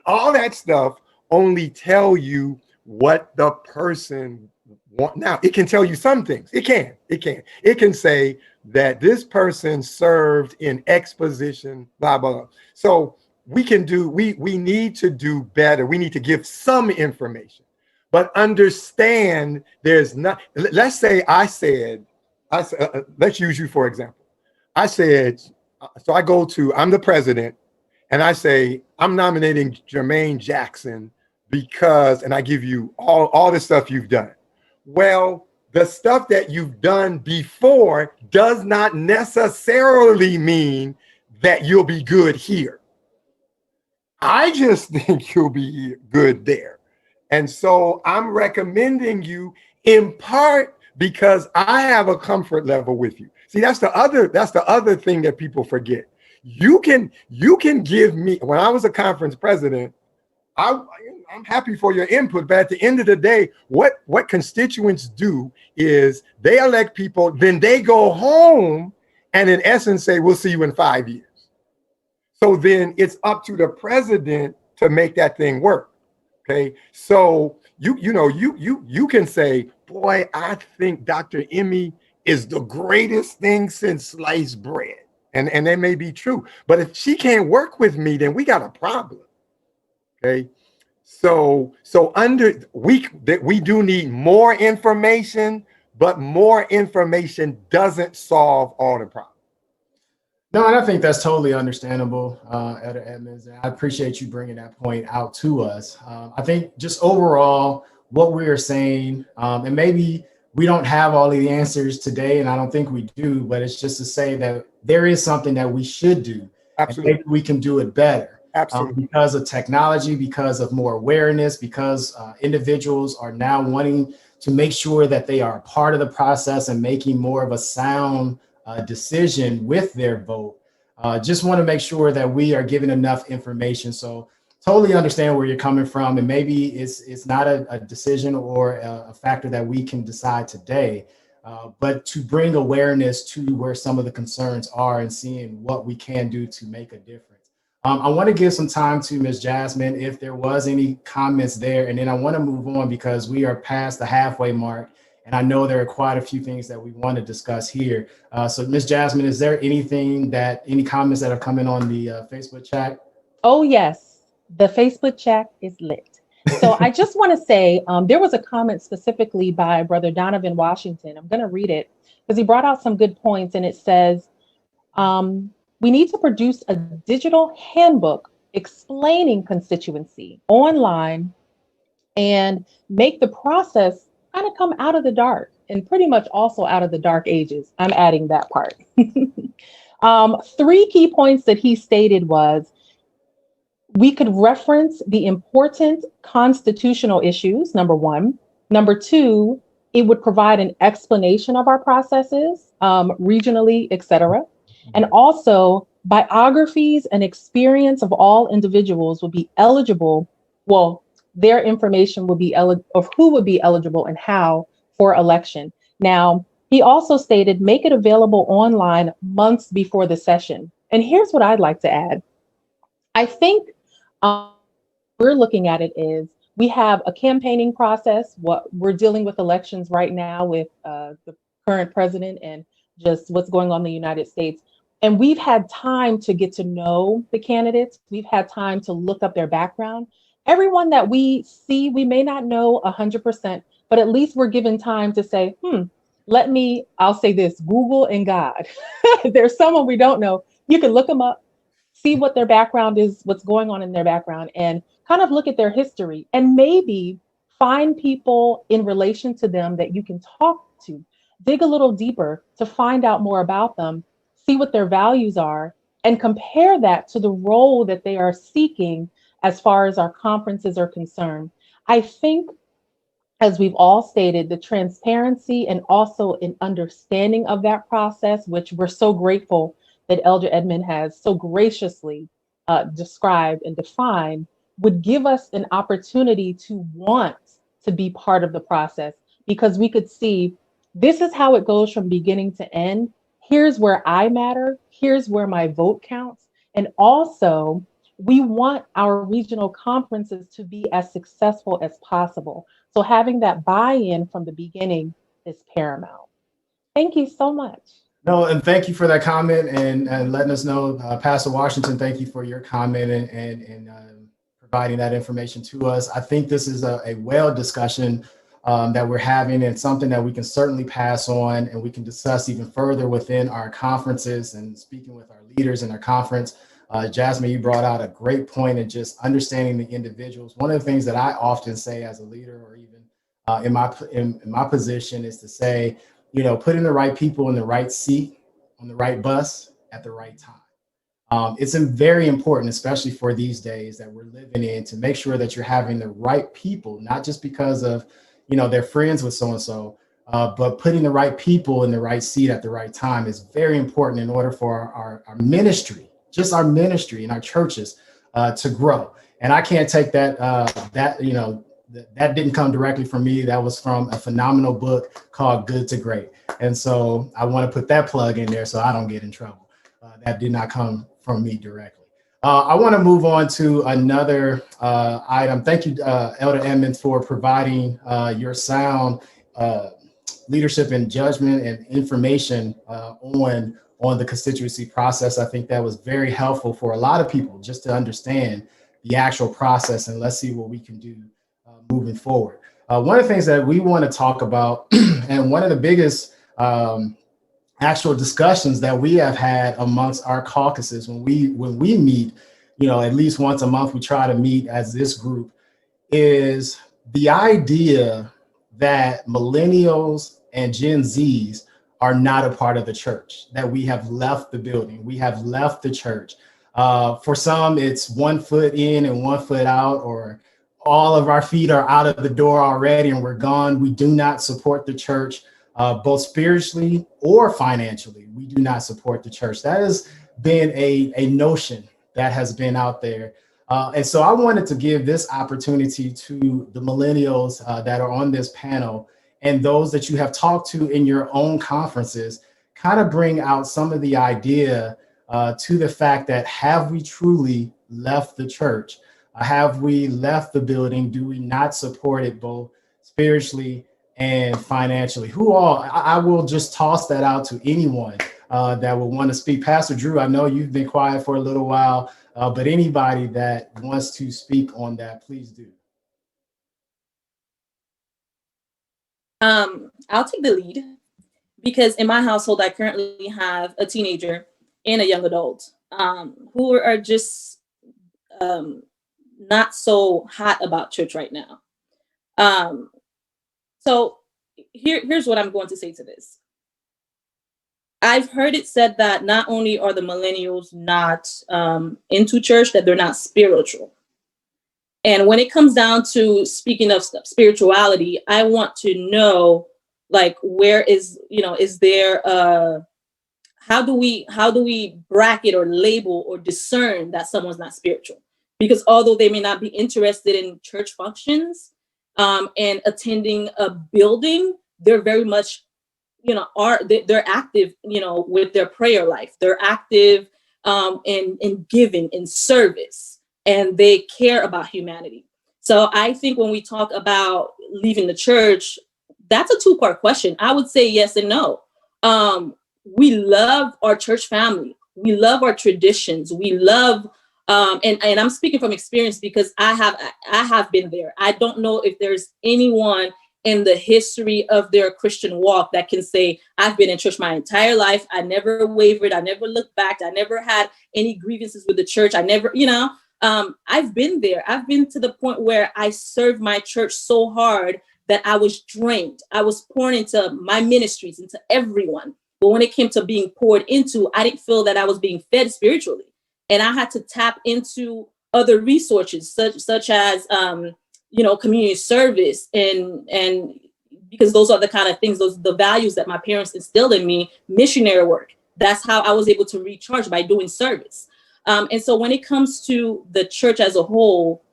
all that stuff only tell you what the person wants. Now, it can tell you some things. It can say that this person served in X position, blah, blah, blah. So we need to do better. We need to give some information, but understand there's not, let's say let's use you for example. I said, so I'm the president, and I say, I'm nominating Jermaine Jackson because, and I give you all the stuff you've done. Well, the stuff that you've done before does not necessarily mean that you'll be good here. I just think you'll be good there. And so I'm recommending you in part because I have a comfort level with you. See, that's the other thing that people forget. You can give me, when I was a conference president, I'm happy for your input, but at the end of the day, what constituents do is they elect people, then they go home and in essence say, we'll see you in 5 years. So then it's up to the president to make that thing work. Okay. So you can say, boy, I think Dr. Emmy is the greatest thing since sliced bread. And that may be true. But if she can't work with me, then we got a problem. Okay. So we do need more information, but more information doesn't solve all the problems. No, and I think that's totally understandable, Elder Edmonds. I appreciate you bringing that point out to us. I think just overall, what we are saying, and maybe we don't have all of the answers today, and I don't think we do, but it's just to say that there is something that we should do. Absolutely. And maybe we can do it better. Absolutely. Because of technology, because of more awareness, because individuals are now wanting to make sure that they are a part of the process and making more of a sound decision with their vote. Just want to make sure that we are giving enough information. So totally understand where you're coming from. And maybe it's not a decision or a factor that we can decide today, but to bring awareness to where some of the concerns are and seeing what we can do to make a difference. I want to give some time to Ms. Jasmine if there was any comments there, and then I want to move on because we are past the halfway mark, and I know there are quite a few things that we want to discuss here. So Ms. Jasmine, is there any comments that have come in on the Facebook chat? Oh, yes. The Facebook chat is lit. So I just want to say there was a comment specifically by Brother Donovan Washington. I'm going to read it because he brought out some good points, and it says, we need to produce a digital handbook explaining constituency online and make the process kind of come out of the dark and pretty much also out of the dark ages. I'm adding that part. 3 key points that he stated was we could reference the important constitutional issues, number 1. Number 2, it would provide an explanation of our processes, regionally, etc. And also biographies and experience of all individuals would be eligible. Well, their information would be of who would be eligible and how for election. Now, he also stated, make it available online months before the session. And here's what I'd like to add. I think we're looking at it is we have a campaigning process. What we're dealing with elections right now with the current president and just what's going on in the United States. And we've had time to get to know the candidates. We've had time to look up their background. Everyone that we see, we may not know 100%, but at least we're given time to say, I'll say this, Google and God. There's someone we don't know. You can look them up, see what their background is, what's going on in their background, and kind of look at their history and maybe find people in relation to them that you can talk to, dig a little deeper to find out more about them, see what their values are, and compare that to the role that they are seeking as far as our conferences are concerned. I think, as we've all stated, the transparency and also an understanding of that process, which we're so grateful that Elder Edmond has so graciously described and defined, would give us an opportunity to want to be part of the process, because we could see this is how it goes from beginning to end. Here's where I matter. Here's where my vote counts. And also, we want our regional conferences to be as successful as possible. So having that buy-in from the beginning is paramount. Thank you so much. No, and thank you for that comment and letting us know, Pastor Washington, thank you for your comment and providing that information to us. I think this is a well discussion that we're having, and something that we can certainly pass on and we can discuss even further within our conferences and speaking with our leaders in our conference. Jasmine, you brought out a great point in just understanding the individuals. One of the things that I often say as a leader, or even in my position, is to say, putting the right people in the right seat on the right bus at the right time. It's very important, especially for these days that we're living in, to make sure that you're having the right people, not just because of they're friends with so-and-so, but putting the right people in the right seat at the right time is very important in order for our ministry, just our ministry and our churches to grow. And I can't take that, that didn't come directly from me. That was from a phenomenal book called Good to Great. And so I want to put that plug in there so I don't get in trouble. That did not come from me directly. I want to move on to another item. Thank you, Elder Edmonds, for providing your sound leadership and judgment and information on the constituency process. I think that was very helpful for a lot of people just to understand the actual process, and let's see what we can do moving forward. One of the things that we want to talk about, and one of the biggest actual discussions that we have had amongst our caucuses when we meet, at least once a month, we try to meet as this group, is the idea that millennials and Gen Zs are not a part of the church, that we have left the building, we have left the church. For some, it's 1 foot in and 1 foot out, or all of our feet are out of the door already and we're gone. We do not support the church, both spiritually or financially. We do not support the church. That has been a notion that has been out there. And so I wanted to give this opportunity to the millennials that are on this panel and those that you have talked to in your own conferences, kind of bring out some of the idea to the fact that, have we truly left the church? Have we left the building? Do we not support it both spiritually and financially? Who all? I will just toss that out to anyone that would want to speak. Pastor Drew, I know you've been quiet for a little while, but anybody that wants to speak on that, please do. I'll take the lead, because in my household, I currently have a teenager and a young adult who are just not so hot about church right now. So here's what I'm going to say to this. I've heard it said that not only are the millennials not into church, that they're not spiritual. And when it comes down to speaking of spirituality, I want to know, like, where is, is there how do we bracket or label or discern that someone's not spiritual? Because although they may not be interested in church functions and attending a building, they're very much, they're active, with their prayer life. They're active in giving, in service, and they care about humanity. So I think when we talk about leaving the church, that's a two-part question. I would say yes and no. We love our church family. We love our traditions. We love, and I'm speaking from experience because I have been there. I don't know if there's anyone in the history of their Christian walk that can say, I've been in church my entire life. I never wavered. I never looked back. I never had any grievances with the church. I never, I've been there. I've been to the point where I served my church so hard that I was drained. I was pouring into my ministries, into everyone. But when it came to being poured into, I didn't feel that I was being fed spiritually. And I had to tap into other resources, such as, community service, and because those are the kind of things, the values that my parents instilled in me, missionary work. That's how I was able to recharge, by doing service. And so when it comes to the church as a whole,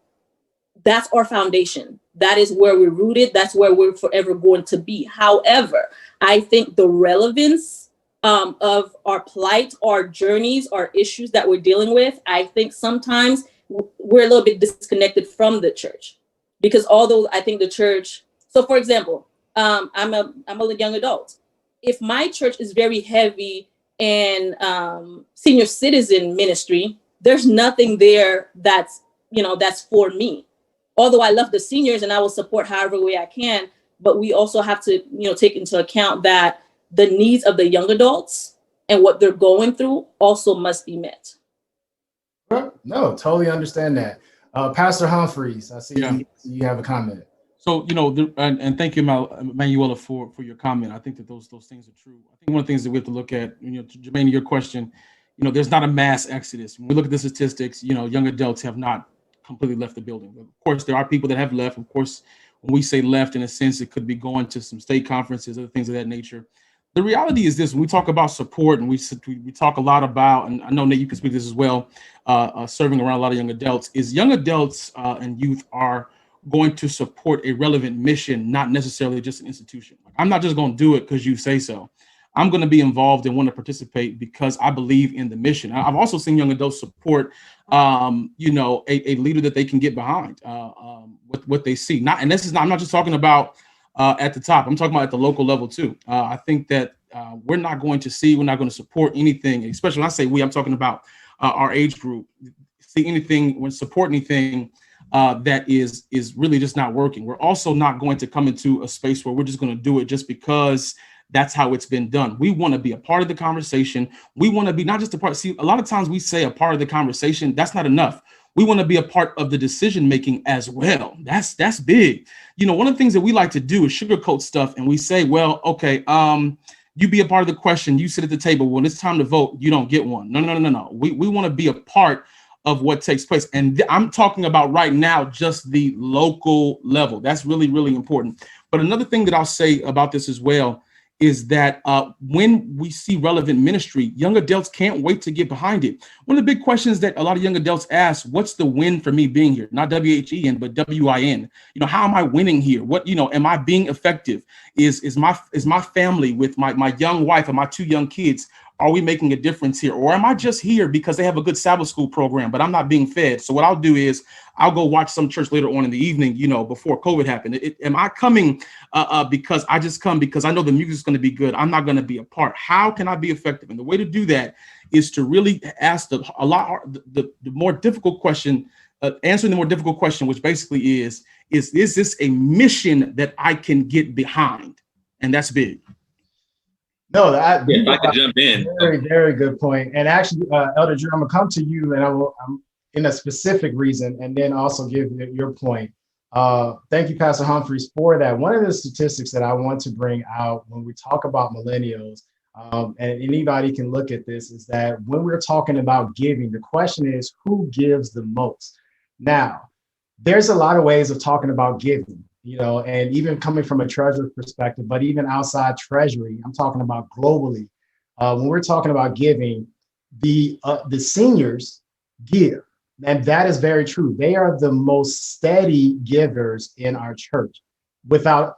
that's our foundation. That is where we're rooted. That's where we're forever going to be. However, I think the relevance of our plight, our journeys, our issues that we're dealing with, I think sometimes we're a little bit disconnected from the church. Because although I think the church, so for example, I'm a young adult. If my church is very heavy in senior citizen ministry, there's nothing there that's for me. Although I love the seniors and I will support however way I can, but we also have to, take into account that the needs of the young adults and what they're going through also must be met. No, totally understand that. Pastor Humphreys, I see you have a comment. So, and thank you, Manuela, for your comment. I think that those things are true. I think one of the things that we have to look at, Jermaine, your question, there's not a mass exodus. When we look at the statistics, young adults have not completely left the building. Of course, there are people that have left. Of course, when we say left, in a sense, it could be going to some state conferences, other things of that nature. The reality is this: when we talk about support, and we talk a lot about, and I know Nate, you can speak to this as well, serving around a lot of young adults, is young adults and youth are going to support a relevant mission, not necessarily just an institution. I'm not just going to do it because you say so. I'm going to be involved and want to participate because I believe in the mission. I've also seen young adults support, a leader that they can get behind, with what they see. I'm not just talking about at the top. I'm talking about at the local level too. I think that we're not going to support anything, especially when I say we, I'm talking about our age group, see anything, when support anything that is really just not working. We're also not going to come into a space where we're just going to do it just because that's how it's been done. We want to be a part of the conversation. We want to be not just a part. See, a lot of times we say a part of the conversation. That's not enough. We want to be a part of the decision making as well. That's big. You know, one of the things that we like to do is sugarcoat stuff, and we say, well, okay, you be a part of the question. You sit at the table. When it's time to vote, you don't get one. No. We want to be a part of what takes place. And I'm talking about right now, just the local level. That's really, really important. But another thing that I'll say about this as well is that when we see relevant ministry, young adults can't wait to get behind it. One of the big questions that a lot of young adults ask, what's the win for me being here? Not W-H-E-N, but W-I-N. You know, how am I winning here? What, you know, am I being effective? Is my family with my young wife and my 2 young kids, are we making a difference here? Or am I just here because they have a good Sabbath school program, but I'm not being fed? So what I'll do is I'll go watch some church later on in the evening, you know, before COVID happened. Am I coming because I just come because I know the music is going to be good? I'm not going to be a part. How can I be effective? And the way to do that is to really ask the more difficult question, answering the more difficult question, which basically is this a mission that I can get behind? And that's big. No, if I could jump in. Very, very good point. And actually, Elder Drew, I'm gonna come to you, and I'm in a specific reason, and then also give your point. Thank you, Pastor Humphreys, for that. One of the statistics that I want to bring out when we talk about millennials, and anybody can look at this, is that when we're talking about giving, the question is who gives the most? Now, there's a lot of ways of talking about giving. You know, and even coming from a treasurer perspective, but even outside treasury, I'm talking about globally. When we're talking about giving, the seniors give, and that is very true. They are the most steady givers in our church, without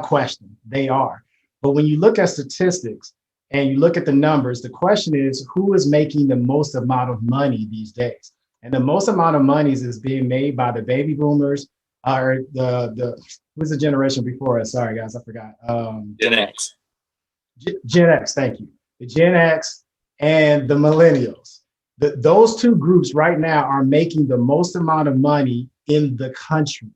question. They are. But when you look at statistics and you look at the numbers, the question is who is making the most amount of money these days? And the most amount of money is being made by the baby boomers. Or who's the generation before us? Sorry, guys, I forgot. Gen X. Gen X, thank you. The Gen X and the millennials. Those 2 groups right now are making the most amount of money in the country.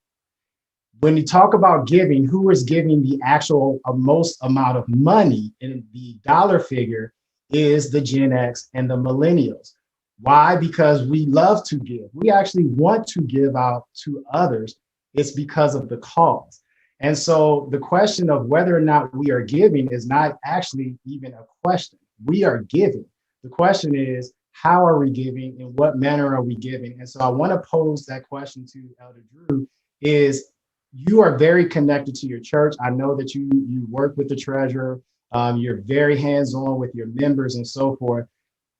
When you talk about giving, who is giving the actual most amount of money in the dollar figure is the Gen X and the millennials. Why? Because we love to give. We actually want to give out to others. It's because of the cause. And so the question of whether or not we are giving is not actually even a question. We are giving. The question is, how are we giving? In what manner are we giving? And so I want to pose that question to Elder Drew is, you are very connected to your church. I know that you work with the treasurer. You're very hands-on with your members and so forth.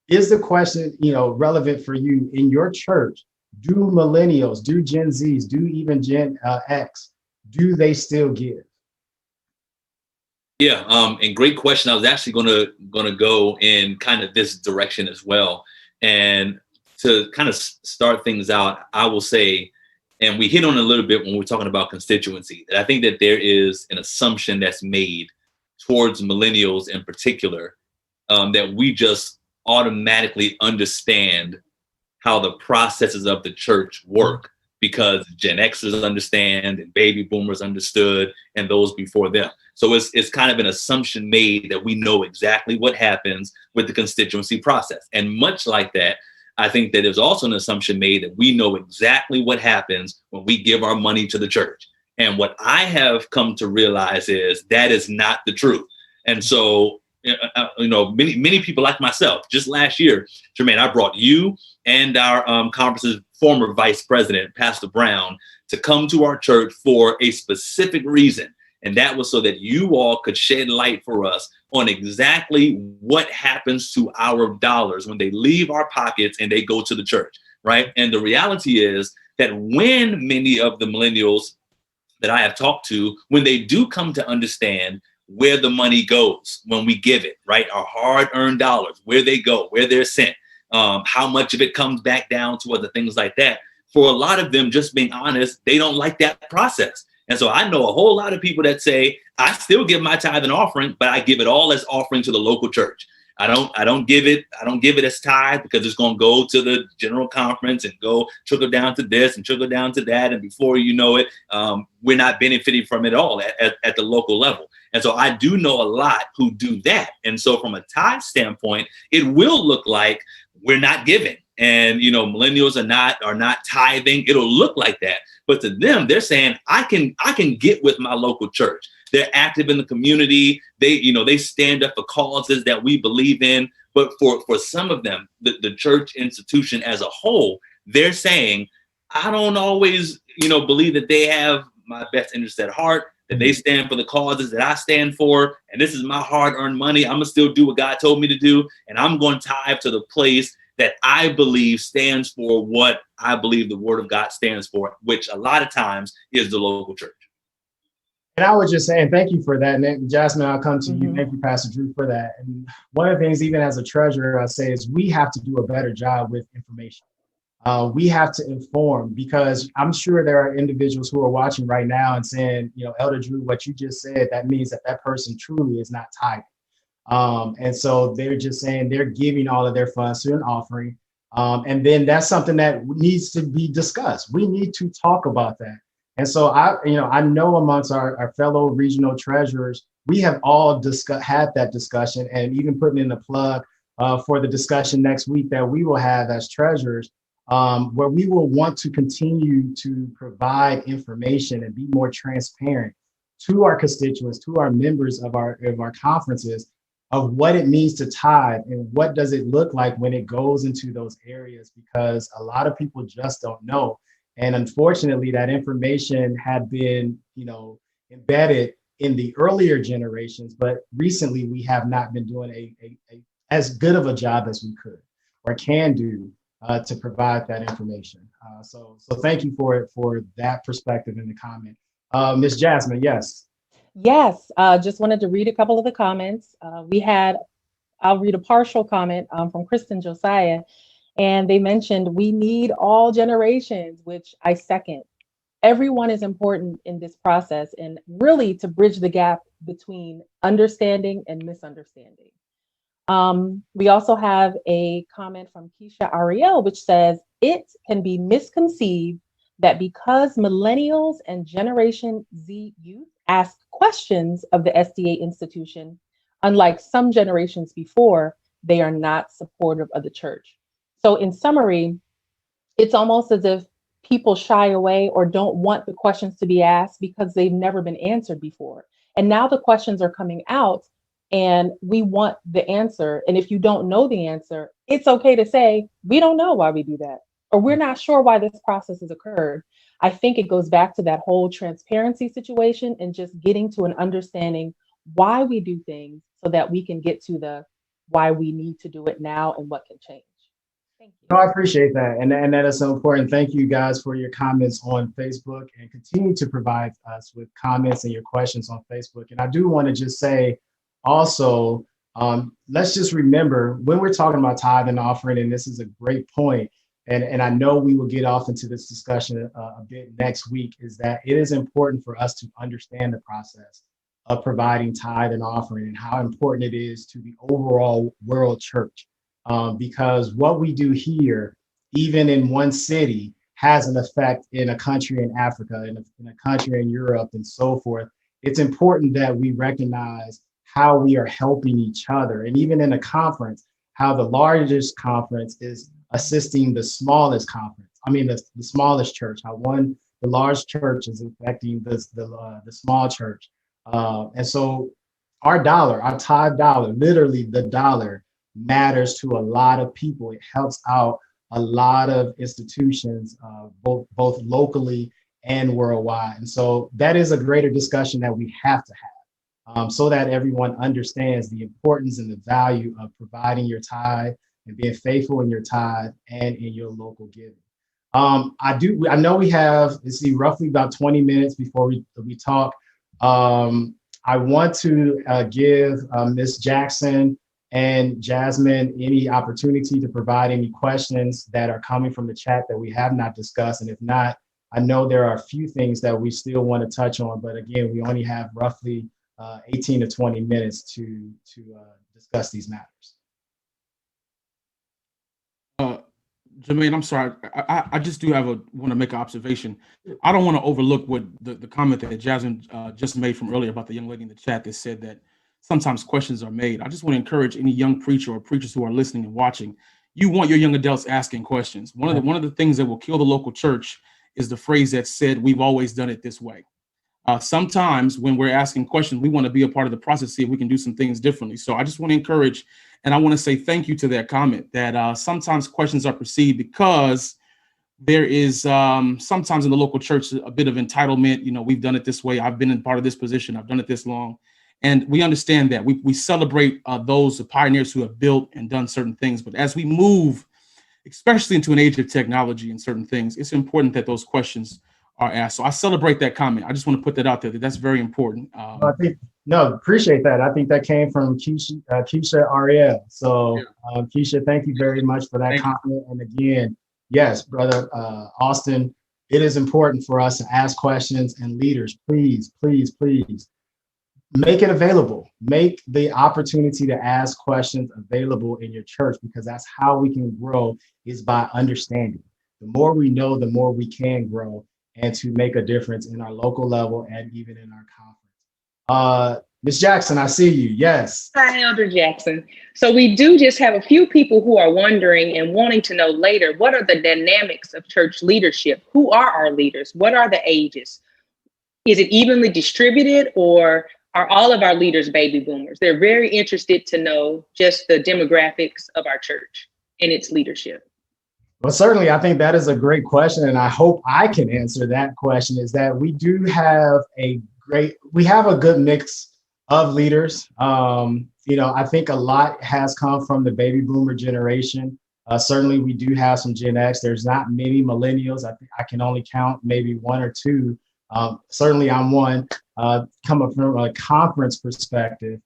Is the question, you know, relevant for you in your church? Do millennials, do Gen Zs, do even Gen X, do they still give? Yeah, and great question. I was actually gonna go in kind of this direction as well. And to kind of start things out, I will say, and we hit on it a little bit when we're talking about constituency, that I think that there is an assumption that's made towards millennials in particular, that we just automatically understand how the processes of the church work because Gen Xers understand and baby boomers understood and those before them. So it's kind of an assumption made that we know exactly what happens with the constituency process. And much like that, I think that there's also an assumption made that we know exactly what happens when we give our money to the church. And what I have come to realize is that is not the truth. And so, you know, many people like myself, just last year, Jermaine, I brought you and our conference's former vice president, Pastor Brown, to come to our church for a specific reason. And that was so that you all could shed light for us on exactly what happens to our dollars when they leave our pockets and they go to the church, right? And the reality is that when many of the millennials that I have talked to, when they do come to understand where the money goes when we give it, right? Our hard-earned dollars, where they go, where they're sent, how much of it comes back down to other things like that. For a lot of them, just being honest, they don't like that process. And so I know a whole lot of people that say, I still give my tithe and offering, but I give it all as offering to the local church. I don't give it as tithe because it's going to go to the general conference and go trickle down to this and trickle down to that. And before you know it, we're not benefiting from it all at the local level. And so I do know a lot who do that. And so from a tithe standpoint, it will look like we're not giving. And, you know, millennials are not tithing. It'll look like that. But to them, they're saying, I can get with my local church. They're active in the community. They stand up for causes that we believe in. But for some of them, the church institution as a whole, they're saying, I don't always, believe that they have my best interest at heart, that they stand for the causes that I stand for. And this is my hard-earned money. I'm going to still do what God told me to do. And I'm going to tithe to the place that I believe stands for what I believe the word of God stands for, which a lot of times is the local church. And I was just saying, thank you for that. And Jasmine, I'll come to you. Thank you, Pastor Drew, for that. And one of the things, even as a treasurer, I say is we have to do a better job with information. We have to inform, because I'm sure there are individuals who are watching right now and saying, Elder Drew, what you just said, that means that person truly is not tithing. And so they're just saying they're giving all of their funds to an offering. And then that's something that needs to be discussed. We need to talk about that. And so I know amongst our fellow regional treasurers, we have all had that discussion, and even putting in the plug for the discussion next week that we will have as treasurers, where we will want to continue to provide information and be more transparent to our constituents, to our members of our conferences, of what it means to tithe and what does it look like when it goes into those areas, because a lot of people just don't know. And unfortunately, that information had been, embedded in the earlier generations, but recently we have not been doing a as good of a job as we could or can do to provide that information. So thank you for that perspective in the comment. Ms. Jasmine, yes. Yes, just wanted to read a couple of the comments. I'll read a partial comment from Kristen Josiah, and they mentioned we need all generations, which I second. Everyone is important in this process, and really to bridge the gap between understanding and misunderstanding. We also have a comment from Keisha Ariel, which says, it can be misconceived that because millennials and Generation Z youth ask questions of the SDA institution, unlike some generations before, they are not supportive of the church. So in summary, it's almost as if people shy away or don't want the questions to be asked because they've never been answered before. And now the questions are coming out and we want the answer. And if you don't know the answer, it's okay to say, we don't know why we do that, or we're not sure why this process has occurred. I think it goes back to that whole transparency situation and just getting to an understanding why we do things so that we can get to the why we need to do it now and what can change. Thank you. No, I appreciate that. And that is so important. Thank you guys for your comments on Facebook, and continue to provide us with comments and your questions on Facebook. And I do want to just say also, let's just remember when we're talking about tithe and offering, and this is a great point, and I know we will get off into this discussion a bit next week, is that it is important for us to understand the process of providing tithe and offering and how important it is to the overall world church. Because what we do here, even in one city, has an effect in a country in Africa, in a country in Europe, and so forth. It's important that we recognize how we are helping each other. And even in a conference, how the largest conference is assisting the smallest conference. I mean, the smallest church, how the large church is affecting the small church. And so our tithe dollar, literally the dollar, matters to a lot of people. It helps out a lot of institutions, both locally and worldwide. And so that is a greater discussion that we have to have, so that everyone understands the importance and the value of providing your tithe and being faithful in your tithe and in your local giving. I know we have, let's see, roughly about 20 minutes before we talk. I want to give Ms. Jackson and Jasmine any opportunity to provide any questions that are coming from the chat that we have not discussed. And if not, I know there are a few things that we still want to touch on, but again, we only have roughly 18 to 20 minutes to discuss these matters. Jermaine, I'm sorry. I just do want to make an observation. I don't want to overlook what the comment that Jasmine just made from earlier about the young lady in the chat that said that sometimes questions are made. I just want to encourage any young preacher or preachers who are listening and watching. You want your young adults asking questions. One of the things that will kill the local church is the phrase that said, "We've always done it this way." Sometimes when we're asking questions, we want to be a part of the process, see if we can do some things differently. So I just want to encourage, and I want to say thank you to that comment that sometimes questions are perceived because there is sometimes in the local church a bit of entitlement. You know, we've done it this way. I've been in part of this position. I've done it this long. And we understand that. We celebrate those pioneers who have built and done certain things. But as we move, especially into an age of technology and certain things, it's important that those questions are asked. So I celebrate that comment. I just want to put that out there. That's very important. I think, no, appreciate that. I think that came from Keisha Ariel. So Keisha, thank you very much for that comment. And again, yes, brother Austin, it is important for us to ask questions, and leaders, please, please, please make it available. Make the opportunity to ask questions available in your church, because that's how we can grow, is by understanding. The more we know, the more we can grow and to make a difference in our local level and even in our conference. Ms. Jackson, I see you. Yes. Hi, Elder Jackson. So we do just have a few people who are wondering and wanting to know later, what are the dynamics of church leadership? Who are our leaders? What are the ages? Is it evenly distributed, or are all of our leaders baby boomers? They're very interested to know just the demographics of our church and its leadership. Well, certainly, I think that is a great question, and I hope I can answer that question. Is that we do have a good mix of leaders. You know, I think a lot has come from the baby boomer generation. Certainly, we do have some Gen X. There's not many millennials. I think I can only count maybe one or two. Certainly, I'm one. Coming from a conference perspective,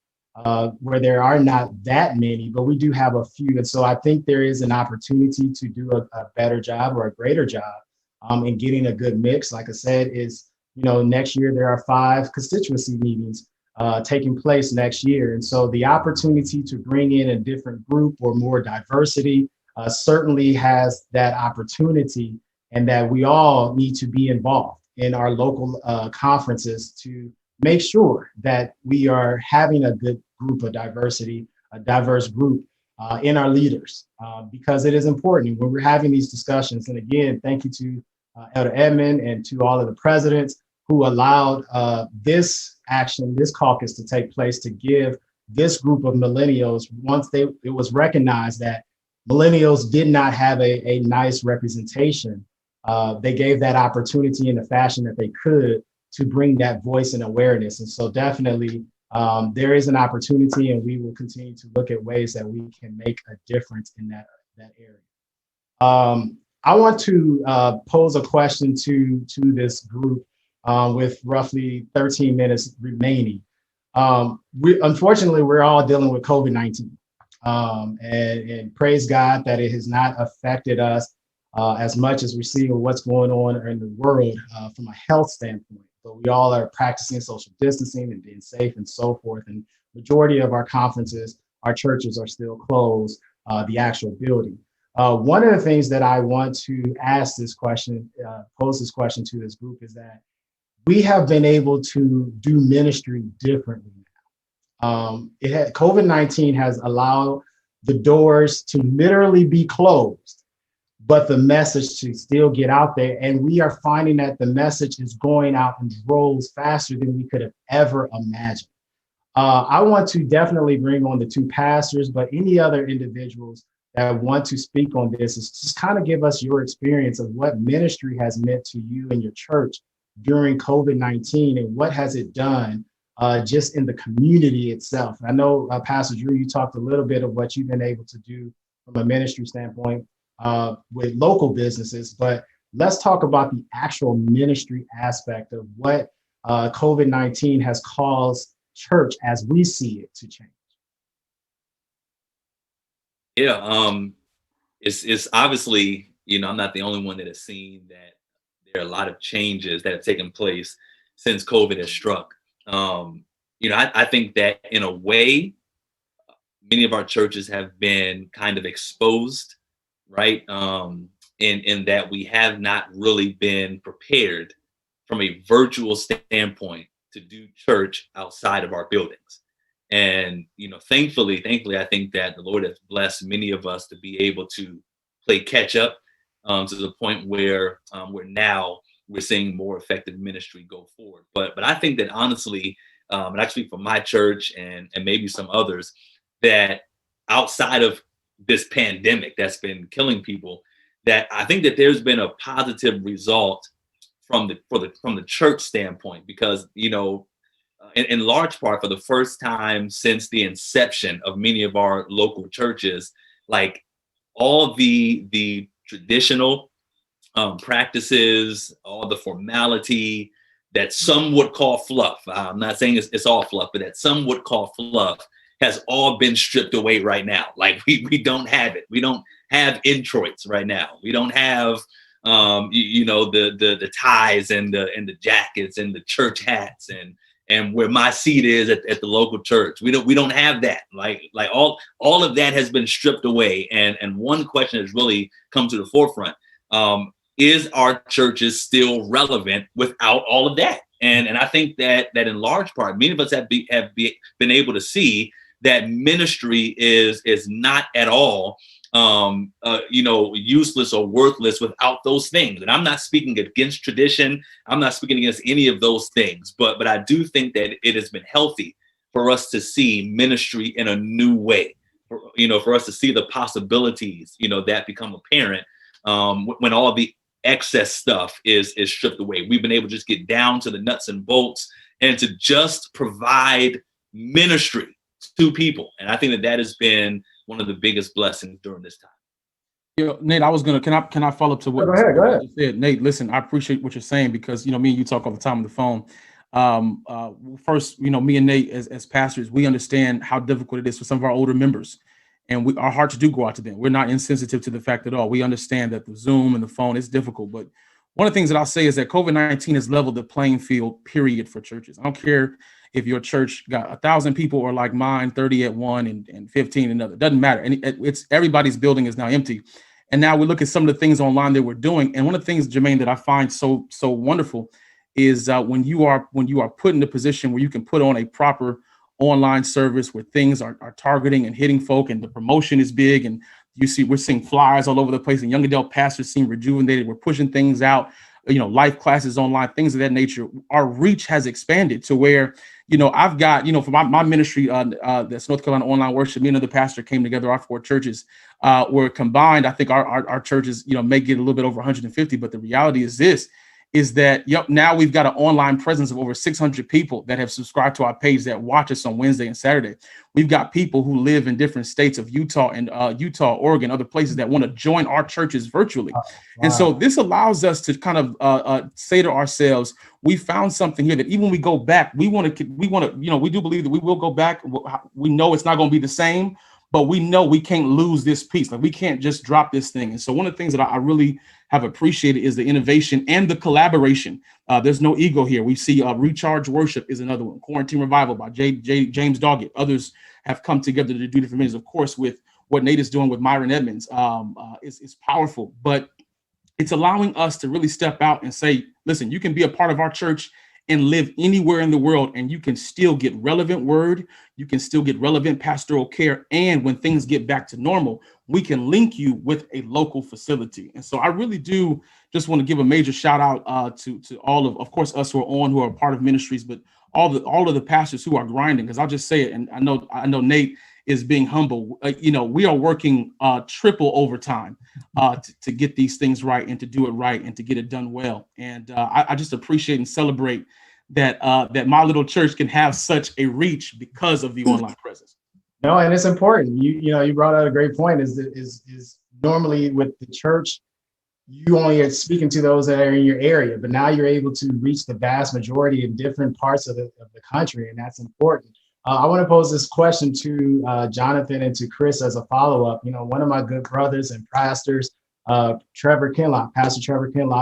where there are not that many, but we do have a few. And so I think there is an opportunity to do a better job or a greater job in getting a good mix. Like I said, next year there are 5 constituency meetings taking place next year. And so the opportunity to bring in a different group or more diversity certainly has that opportunity, and that we all need to be involved in our local conferences to make sure that we are having a good group of diversity, a diverse group in our leaders, because it is important when we're having these discussions. And again, thank you to Elder Edmund and to all of the presidents who allowed this caucus to take place, to give this group of millennials, once it was recognized that millennials did not have a nice representation, they gave that opportunity in the fashion that they could to bring that voice and awareness. And so definitely there is an opportunity, and we will continue to look at ways that we can make a difference in that area. I want to pose a question to this group with roughly 13 minutes remaining. Unfortunately, we're all dealing with COVID-19, and praise God that it has not affected us as much as we're seeing what's going on in the world from a health standpoint. But we all are practicing social distancing and being safe and so forth. And majority of our conferences, our churches are still closed, the actual building. One of the things that I want to ask this question, pose this question to this group, is that we have been able to do ministry differently now. COVID-19 has allowed the doors to literally be closed, but the message to still get out there. And we are finding that the message is going out in droves faster than we could have ever imagined. I want to definitely bring on the 2 pastors, but any other individuals that want to speak on this, is just kind of give us your experience of what ministry has meant to you and your church during COVID-19, and what has it done just in the community itself. I know, Pastor Drew, you talked a little bit of what you've been able to do from a ministry standpoint with local businesses, but let's talk about the actual ministry aspect of what COVID-19 has caused church as we see it to change. Yeah, it's obviously, I'm not the only one that has seen that there are a lot of changes that have taken place since COVID has struck. I think that in a way, many of our churches have been kind of exposed right? In that we have not really been prepared from a virtual standpoint to do church outside of our buildings. And thankfully, I think that the Lord has blessed many of us to be able to play catch up to the point where now we're seeing more effective ministry go forward. But I think that honestly, and actually for my church and maybe some others, that outside of this pandemic that's been killing people, that I think that there's been a positive result from the church standpoint, because in large part, for the first time since the inception of many of our local churches, like all the traditional practices, all the formality that some would call fluff. I'm not saying it's all fluff, but that some would call fluff has all been stripped away right now. Like we don't have it. We don't have introits right now. We don't have the ties and the jackets and the church hats and where my seat is at the local church. We don't have that. Like all of that has been stripped away. And one question has really come to the forefront. Is our churches still relevant without all of that? And I think that in large part, many of us have been able to see that ministry is not at all useless or worthless without those things. And I'm not speaking against tradition. I'm not speaking against any of those things, but I do think that it has been healthy for us to see ministry in a new way, for us to see the possibilities, that become apparent when all the excess stuff is stripped away. We've been able to just get down to the nuts and bolts and to just provide ministry to people. And I think that has been one of the biggest blessings during this time. Nate, I was gonna, can I follow up to what Go ahead. you said? Nate, listen, I appreciate what you're saying, because me and you talk all the time on the phone. First, me and Nate as pastors, we understand how difficult it is for some of our older members, and our hearts do go out to them. We're not insensitive to the fact at all. We understand that the Zoom and the phone is difficult, but one of the things that I'll say is that COVID-19 has leveled the playing field, period, for churches. I don't care if your church got 1,000 people or like mine, 30 at one and 15 another. It doesn't matter. And it's everybody's building is now empty. And now we look at some of the things online that we're doing. And one of the things, Jermaine, that I find so wonderful is when you are put in a position where you can put on a proper online service where things are targeting and hitting folk, and the promotion is big, and we're seeing flyers all over the place, and young adult pastors seem rejuvenated. We're pushing things out, life classes online, things of that nature. Our reach has expanded to where, I've got, for my ministry, that's North Carolina Online Worship, me and another pastor came together, our 4 churches were combined. I think our churches, may get a little bit over 150, but the reality is that now we've got an online presence of over 600 people that have subscribed to our page that watch us on Wednesday and Saturday. We've got people who live in different states of Utah, Oregon, other places that want to join our churches virtually. Wow. And so this allows us to kind of say to ourselves, we found something here that even when we go back, we do believe that we will go back. We know it's not going to be the same, but we know we can't lose this piece. Like, we can't just drop this thing. And so one of the things that I really have appreciated is the innovation and the collaboration. There's no ego here. We see Recharge Worship is another one. Quarantine Revival by James Doggett. Others have come together to do different things. Of course, with what Nate is doing with Myron Edmonds, is powerful. But it's allowing us to really step out and say, listen, you can be a part of our church and live anywhere in the world, and you can still get relevant word, you can still get relevant pastoral care, and when things get back to normal, we can link you with a local facility. And so I really do just want to give a major shout out to all of course, us who are part of ministries, but all of the pastors who are grinding, because I'll just say it, and I know Nate is being humble. We are working triple overtime to get these things right and to do it right and to get it done well. And I just appreciate and celebrate that my little church can have such a reach because of the online presence. No, and it's important. You brought out a great point. Is normally with the church, you only are speaking to those that are in your area, but now you're able to reach the vast majority in different parts of the country, and that's important. I want to pose this question to Jonathan and to Chris as a follow-up. One of my good brothers and pastors, Pastor Trevor Kinlott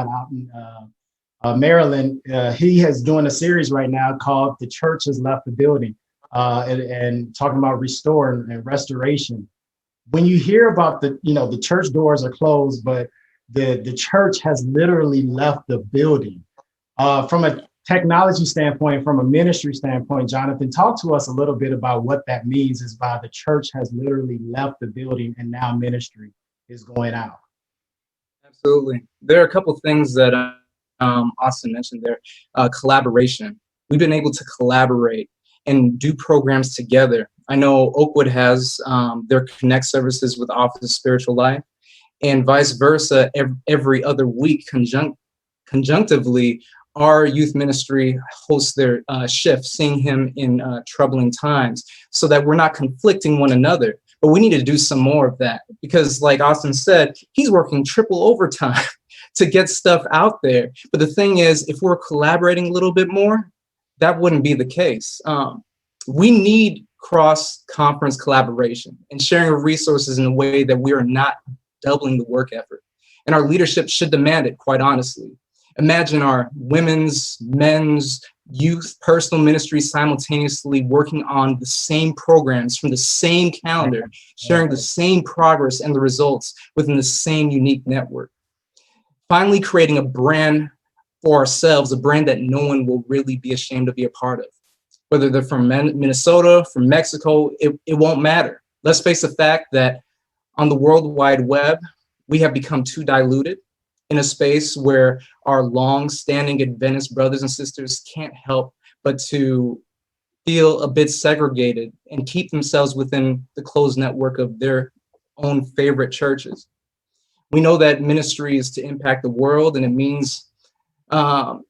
out in Maryland, he has doing a series right now called "The Church Has Left the Building," and talking about restore and restoration. when you hear about the church doors are closed, but the church has literally left the building. From a technology standpoint, from a ministry standpoint, Jonathan, talk to us a little bit about what that means is by the church has literally left the building and now ministry is going out. Absolutely. There are a couple of things that Austin mentioned there. Collaboration. We've been able to collaborate and do programs together. I know Oakwood has their Connect services with Office of Spiritual Life, and vice versa. Every other week, conjunctively, our youth ministry hosts their shift, Seeing Him in Troubling Times, so that we're not conflicting one another. But we need to do some more of that because, like Austin said, he's working triple overtime to get stuff out there. But the thing is, if we're collaborating a little bit more, that wouldn't be the case. We need cross-conference collaboration and sharing of resources in a way that we are not doubling the work effort. And our leadership should demand it, quite honestly. Imagine our women's, men's, youth, personal ministries simultaneously working on the same programs from the same calendar, sharing the same progress and the results within the same unique network. Finally, creating a brand for ourselves, a brand that no one will really be ashamed to be a part of. Whether they're from Minnesota, from Mexico, it won't matter. Let's face the fact that on the World Wide Web, we have become too diluted in a space where our long-standing Adventist brothers and sisters can't help but to feel a bit segregated and keep themselves within the closed network of their own favorite churches. We know that ministry is to impact the world, and it means, and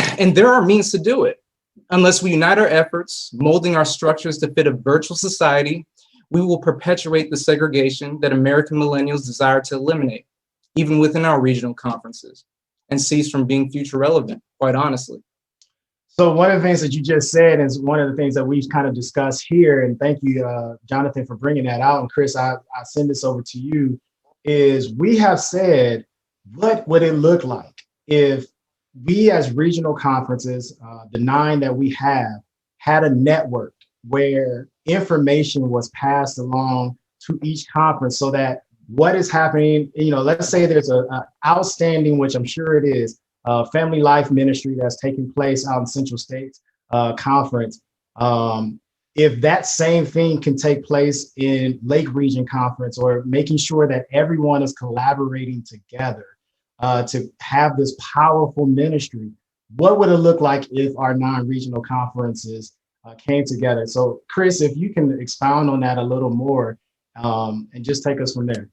there are means to do it. Unless we unite our efforts, molding our structures to fit a virtual society, we will perpetuate the segregation that American millennials desire to eliminate, even within our regional conferences, and cease from being future relevant, quite honestly. So one of the things that you just said is one of the things that we've kind of discussed here, and thank you, Jonathan, for bringing that out. And Chris, I send this over to you, is we have said, what would it look like if we as regional conferences, the 9 that we have, had a network where information was passed along to each conference so that what is happening, let's say there's a outstanding, which I'm sure it is, family life ministry that's taking place out in Central States Conference. If that same thing can take place in Lake Region Conference, or making sure that everyone is collaborating together to have this powerful ministry, what would it look like if our non-regional conferences came together? So Chris, if you can expound on that a little more and just take us from there.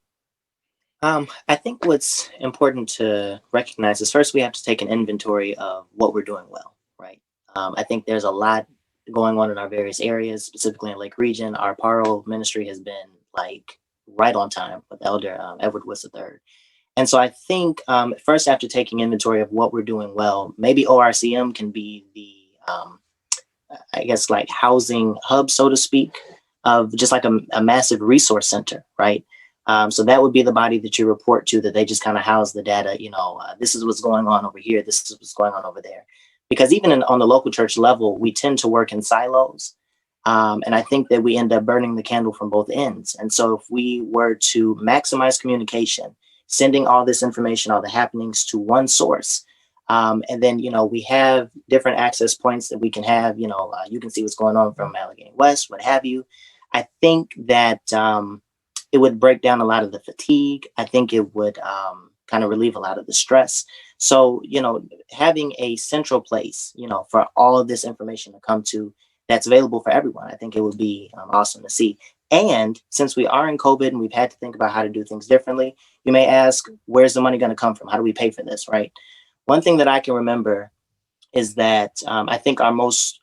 I think what's important to recognize is first we have to take an inventory of what we're doing well, right? I think there's a lot going on in our various areas, specifically in Lake Region. Our Paro ministry has been like right on time with Elder Edward Woods III. And so I think first, after taking inventory of what we're doing well, maybe ORCM can be the, I guess, like housing hub, so to speak, of just like a massive resource center, right? So that would be the body that you report to, that they just kind of house the data, this is what's going on over here, this is what's going on over there. Because even on the local church level, we tend to work in silos. And I think that we end up burning the candle from both ends. And so if we were to maximize communication, sending all this information, all the happenings to one source, and then, we have different access points that we can have, you can see what's going on from Allegheny West, what have you. I think that it would break down a lot of the fatigue. I think it would kind of relieve a lot of the stress. So, having a central place, for all of this information to come to, that's available for everyone, I think it would be awesome to see. And since we are in COVID and we've had to think about how to do things differently, you may ask, where's the money going to come from? How do we pay for this, right? One thing that I can remember is that I think our most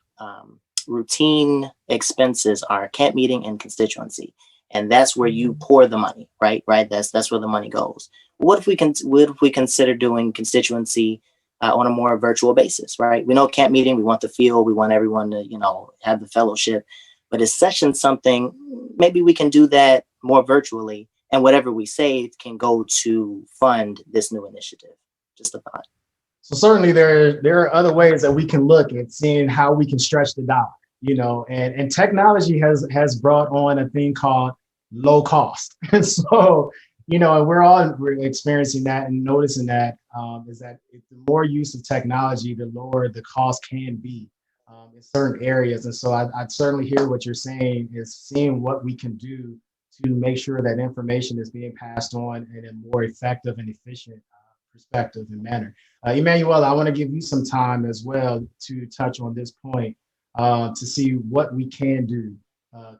routine expenses are camp meeting and constituency. And that's where you pour the money, right? That's where the money goes. What if we consider doing constituency on a more virtual basis, right? We know camp meeting, we want the feel, we want everyone to, have the fellowship. But is session something, maybe we can do that more virtually, and whatever we save can go to fund this new initiative. Just a thought. So certainly there are other ways that we can look at seeing how we can stretch the dollar, and technology has brought on a thing called low cost. And so, you know, and we're experiencing that and noticing that is that the more use of technology, the lower the cost can be in certain areas. And so I'd certainly hear what you're saying, is seeing what we can do to make sure that information is being passed on in a more effective and efficient perspective and manner. Emmanuel, I want to give you some time as well to touch on this point, to see what we can do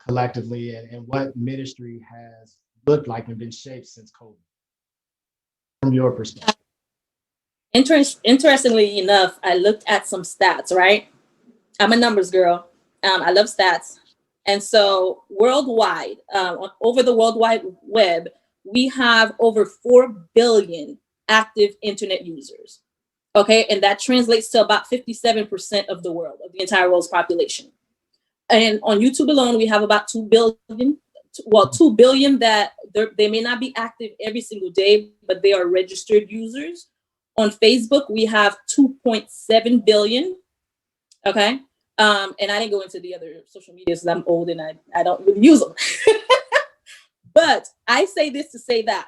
collectively and what ministry has looked like and been shaped since COVID, from your perspective. Interestingly enough, I looked at some stats, right? I'm a numbers girl. I love stats. And so worldwide, over the World Wide Web, we have over 4 billion active internet users. Okay, and that translates to about 57% of the world, of the entire world's population. And on YouTube alone, we have about 2 billion. Well, 2 billion that they may not be active every single day, but they are registered users. On Facebook, we have 2.7 billion. Okay. And I didn't go into the other social media because I'm old and I don't really use them. But I say this to say that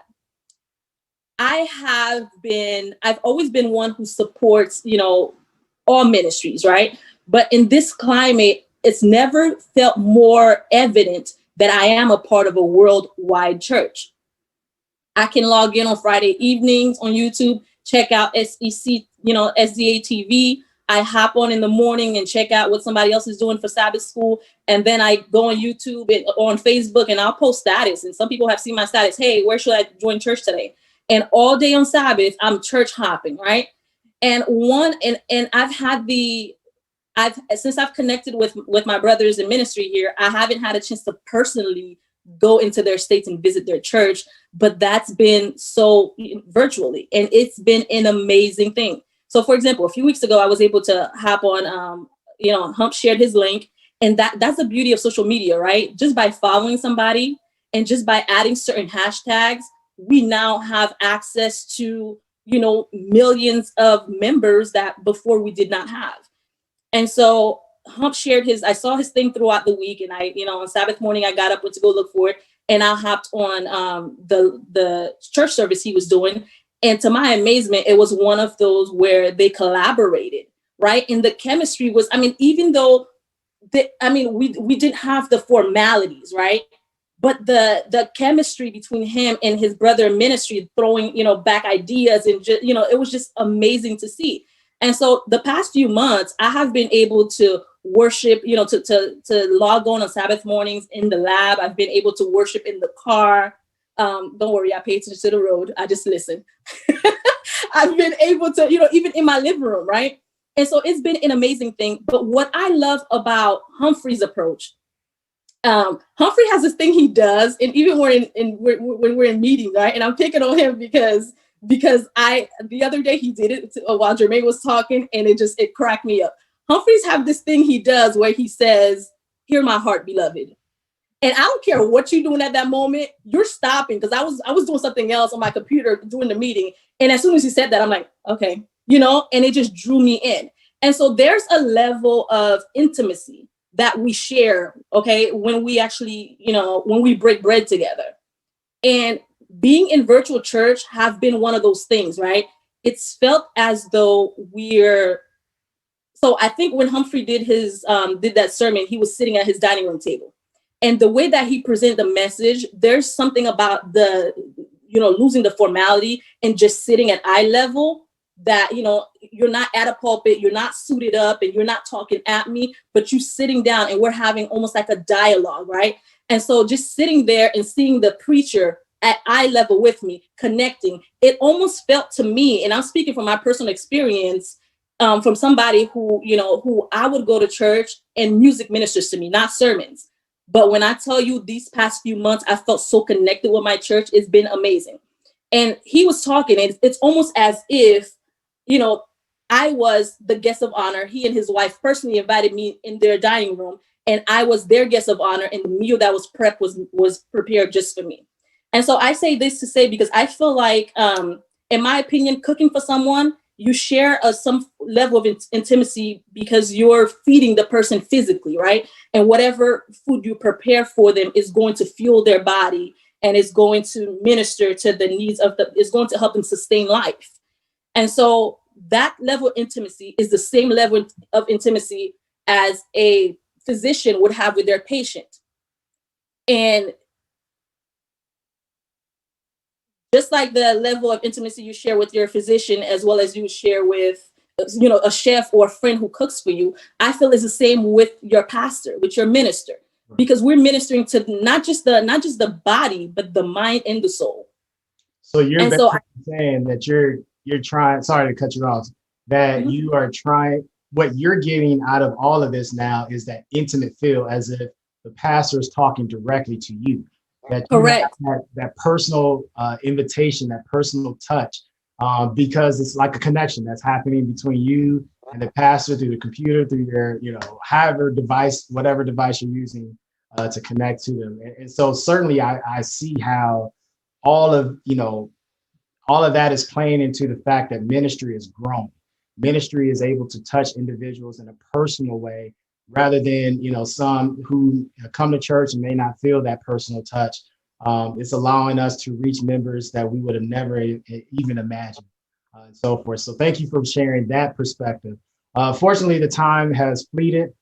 I've always been one who supports, you know, all ministries, right? But in this climate, it's never felt more evident that I am a part of a worldwide church. I can log in on Friday evenings on YouTube, check out SEC, SDA TV. I hop on in the morning and check out what somebody else is doing for Sabbath school. And then I go on YouTube and on Facebook and I'll post status. And some people have seen my status. Hey, where should I join church today? And all day on Sabbath, I'm church hopping, right? And since I've connected with my brothers in ministry here, I haven't had a chance to personally go into their states and visit their church, but that's been so virtually, and it's been an amazing thing. So for example, a few weeks ago, I was able to hop on, Hump shared his link, and that's the beauty of social media, right? Just by following somebody and just by adding certain hashtags, we now have access to, millions of members that before we did not have. And so Hump shared I saw his thing throughout the week, and on Sabbath morning, I got up, went to go look for it, and I hopped on the church service he was doing. And to my amazement, it was one of those where they collaborated, right? And the chemistry was, even though, we didn't have the formalities, right? But the chemistry between him and his brother in ministry, throwing, back ideas, and just, it was just amazing to see. And so the past few months, I have been able to worship, to log on Sabbath mornings in the lab. I've been able to worship in the car. Don't worry, I pay attention to the road. I just listen. I've been able to, even in my living room, right? And so it's been an amazing thing. But what I love about Humphrey's approach, Humphrey has this thing he does, and even when we're in meetings, right? And I'm picking on him because the other day he did it while Jermaine was talking, and it cracked me up. Humphreys have this thing he does where he says, "Hear my heart, beloved." And I don't care what you're doing at that moment, you're stopping, because I was doing something else on my computer during the meeting. And as soon as he said that, I'm like, okay, and it just drew me in. And so there's a level of intimacy that we share, okay, when we actually, when we break bread together. And being in virtual church have been one of those things, right? It's felt as though so I think when Humphrey did that sermon, he was sitting at his dining room table. And the way that he presented the message, there's something about losing the formality and just sitting at eye level that, you're not at a pulpit, you're not suited up, and you're not talking at me, but you're sitting down and we're having almost like a dialogue, right? And so just sitting there and seeing the preacher at eye level with me, connecting, it almost felt to me, and I'm speaking from my personal experience, from somebody who I would go to church and music ministers to me, not sermons. But when I tell you these past few months, I felt so connected with my church. It's been amazing. And he was talking, and it's almost as if, I was the guest of honor. He and his wife personally invited me in their dining room, and I was their guest of honor, and the meal that was prepped was prepared just for me. And so I say this to say, because I feel like, in my opinion, cooking for someone you share some level of intimacy because you're feeding the person physically, right? And whatever food you prepare for them is going to fuel their body and is going to minister to the needs of is going to help them sustain life. And so that level of intimacy is the same level of intimacy as a physician would have with their patient. And just like the level of intimacy you share with your physician, as well as you share with, you know, a chef or a friend who cooks for you, I feel is the same with your pastor, with your minister, because we're ministering to not just the body, but the mind and the soul. So you're And basically saying that you're trying, sorry to cut you off, that you are trying, what you're getting out of all of this now is that intimate feel, as if the pastor is talking directly to you. That you have that personal invitation, that personal touch, because it's like a connection that's happening between you and the pastor through the computer, through your, you know, however device, whatever device you're using to connect to them. And so certainly I see how all of, you know, all of that is playing into the fact that ministry is growing. Ministry is able to touch individuals in a personal way, rather than, you know, some who come to church and may not feel that personal touch. It's allowing us to reach members that we would have never even imagined, and so forth. So thank you for sharing that perspective. Fortunately, the time has fleeted.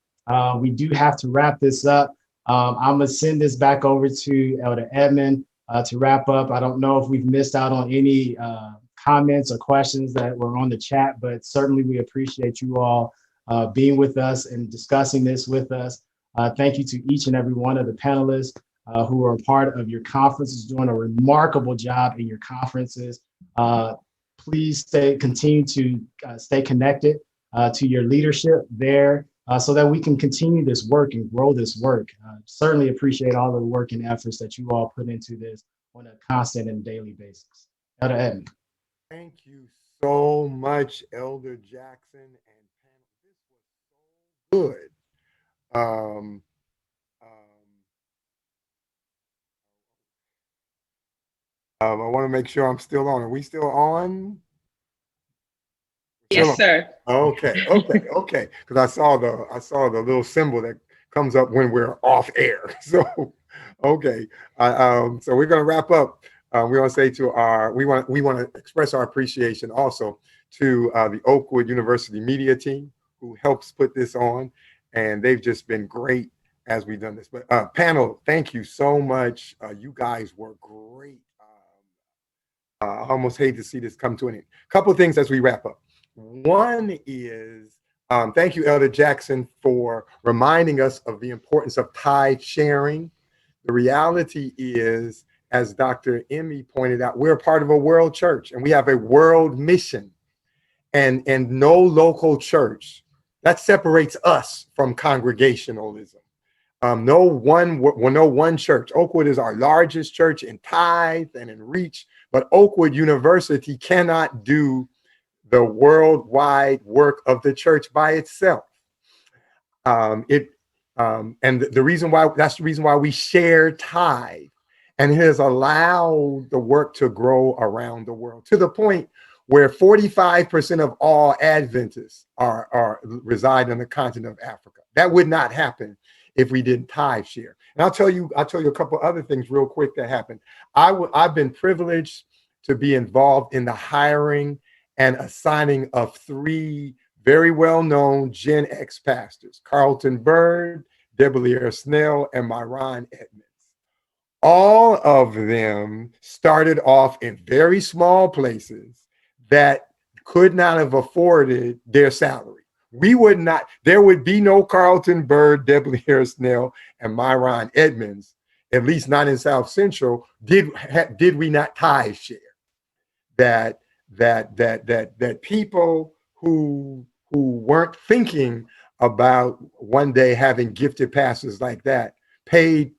We do have to wrap this up. I'm gonna send this back over to Elder Edmond to wrap up. I don't know if we've missed out on any comments or questions that were on the chat, but certainly we appreciate you all being with us and discussing this with us. Thank you to each and every one of the panelists who are a part of your conferences, doing a remarkable job in your conferences. Please continue to stay connected to your leadership there so that we can continue this work and grow this work. Certainly appreciate all the work and efforts that you all put into this on a constant and daily basis. Elder Edmond. Thank you so much, Elder Jackson and panel. This was so good. I want to make sure I'm still on. Are we still on? Yes, sir. Okay. Because I saw the little symbol that comes up when we're off air. So, okay. So we're gonna wrap up. We want to say to we want to express our appreciation also to the Oakwood University media team who helps put this on, and they've just been great as we've done this. But panel, thank you so much. You guys were great. I almost hate to see this come to an end. A couple of things as we wrap up. One is, thank you, Elder Jackson, for reminding us of the importance of tithe sharing. The reality is, as Dr. Emmy pointed out, we're a part of a world church and we have a world mission, and no local church. That separates us from congregationalism. No one church. Oakwood is our largest church in tithe and in reach, but Oakwood University cannot do the worldwide work of the church by itself. And the reason why, that's the reason why we share tithe, and it has allowed the work to grow around the world to the point where 45% of all Adventists reside on the continent of Africa. That would not happen if we didn't tithe share. And I'll tell you a couple other things real quick that happened. I've been privileged to be involved in the hiring and assigning of 3 very well-known Gen X pastors, Carlton Bird, Debelier Snell, and Myron Edmonds. All of them started off in very small places that could not have afforded their salary. There would be no Carlton Bird, Debelier Snell, and Myron Edmonds, at least not in South Central, did we not tithe share. That people who weren't thinking about one day having gifted pastors like that paid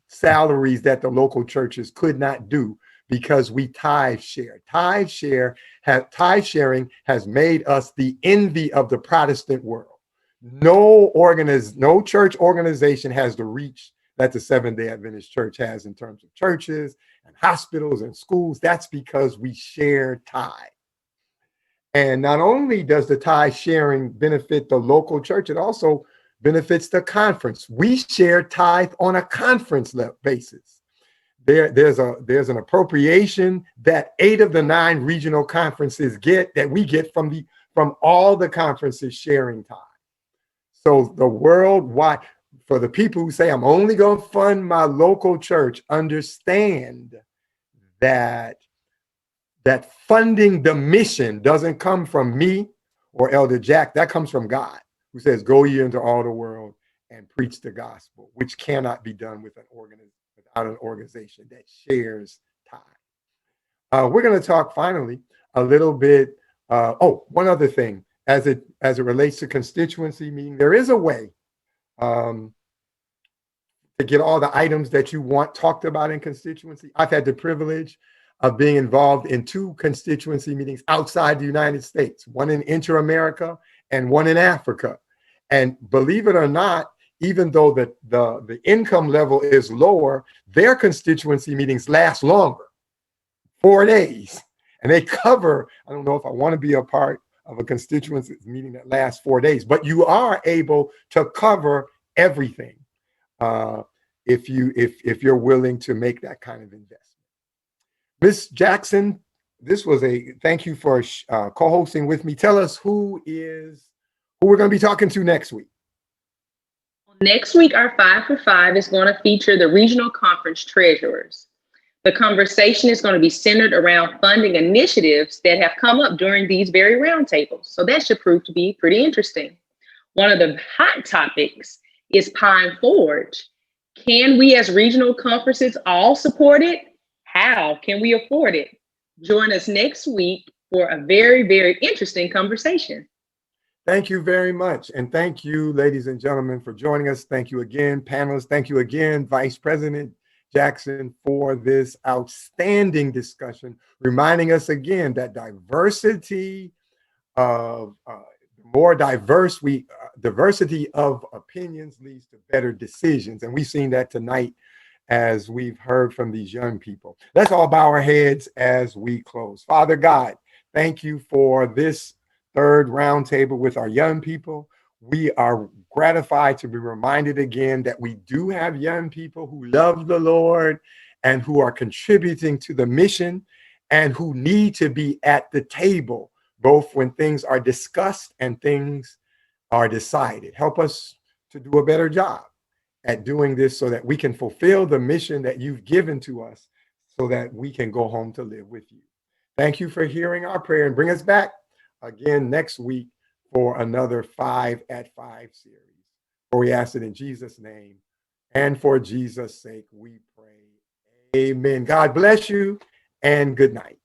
salaries that the local churches could not do because we tithe share. Tithe sharing has made us the envy of the Protestant world. No church organization has the reach that the Seventh-day Adventist Church has in terms of churches and hospitals and schools. That's because we share tithe. And not only does the tithe sharing benefit the local church, it also benefits the conference. We share tithe on a conference basis. There's an appropriation that 8 of the 9 regional conferences get, that we get from all the conferences sharing tithe. So the worldwide, for the people who say, I'm only going to fund my local church, understand that funding the mission doesn't come from me or Elder Jack. That comes from God, who says, go ye into all the world and preach the gospel, which cannot be done without an organization that shares tithe. We're going to talk finally a little bit. One other thing, as it relates to constituency meeting, there is a way to get all the items that you want talked about in constituency. I've had the privilege of being involved in 2 constituency meetings outside the United States, one in Inter-America and one in Africa. And believe it or not, even though the income level is lower, their constituency meetings last longer, 4 days. And they cover, I don't know if I want to be a part of a constituency meeting that lasts 4 days, but you are able to cover everything if you're willing to make that kind of investment. Ms. Jackson, thank you for co-hosting with me. Tell us who we're going to be talking to next week. Next week, our 5 for 5 is going to feature the regional conference treasurers. The conversation is going to be centered around funding initiatives that have come up during these very roundtables. So that should prove to be pretty interesting. One of the hot topics is Pine Forge. Can we as regional conferences all support it? How can we afford it? Join us next week for a very, very interesting conversation. Thank you very much. And thank you, ladies and gentlemen, for joining us. Thank you again, panelists. Thank you again, Vice President Jackson, for this outstanding discussion, reminding us again that diversity of diversity of opinions leads to better decisions. And we've seen that tonight as we've heard from these young people. Let's all bow our heads as we close. Father God, thank you for this 3rd roundtable with our young people. We are gratified to be reminded again that we do have young people who love the Lord and who are contributing to the mission and who need to be at the table, both when things are discussed and things are decided. Help us to do a better job at doing this so that we can fulfill the mission that you've given to us so that we can go home to live with you. Thank you for hearing our prayer, and bring us back again next week for another 5 at 5 series. For we ask it in Jesus' name and for Jesus' sake we pray. Amen. God bless you and good night.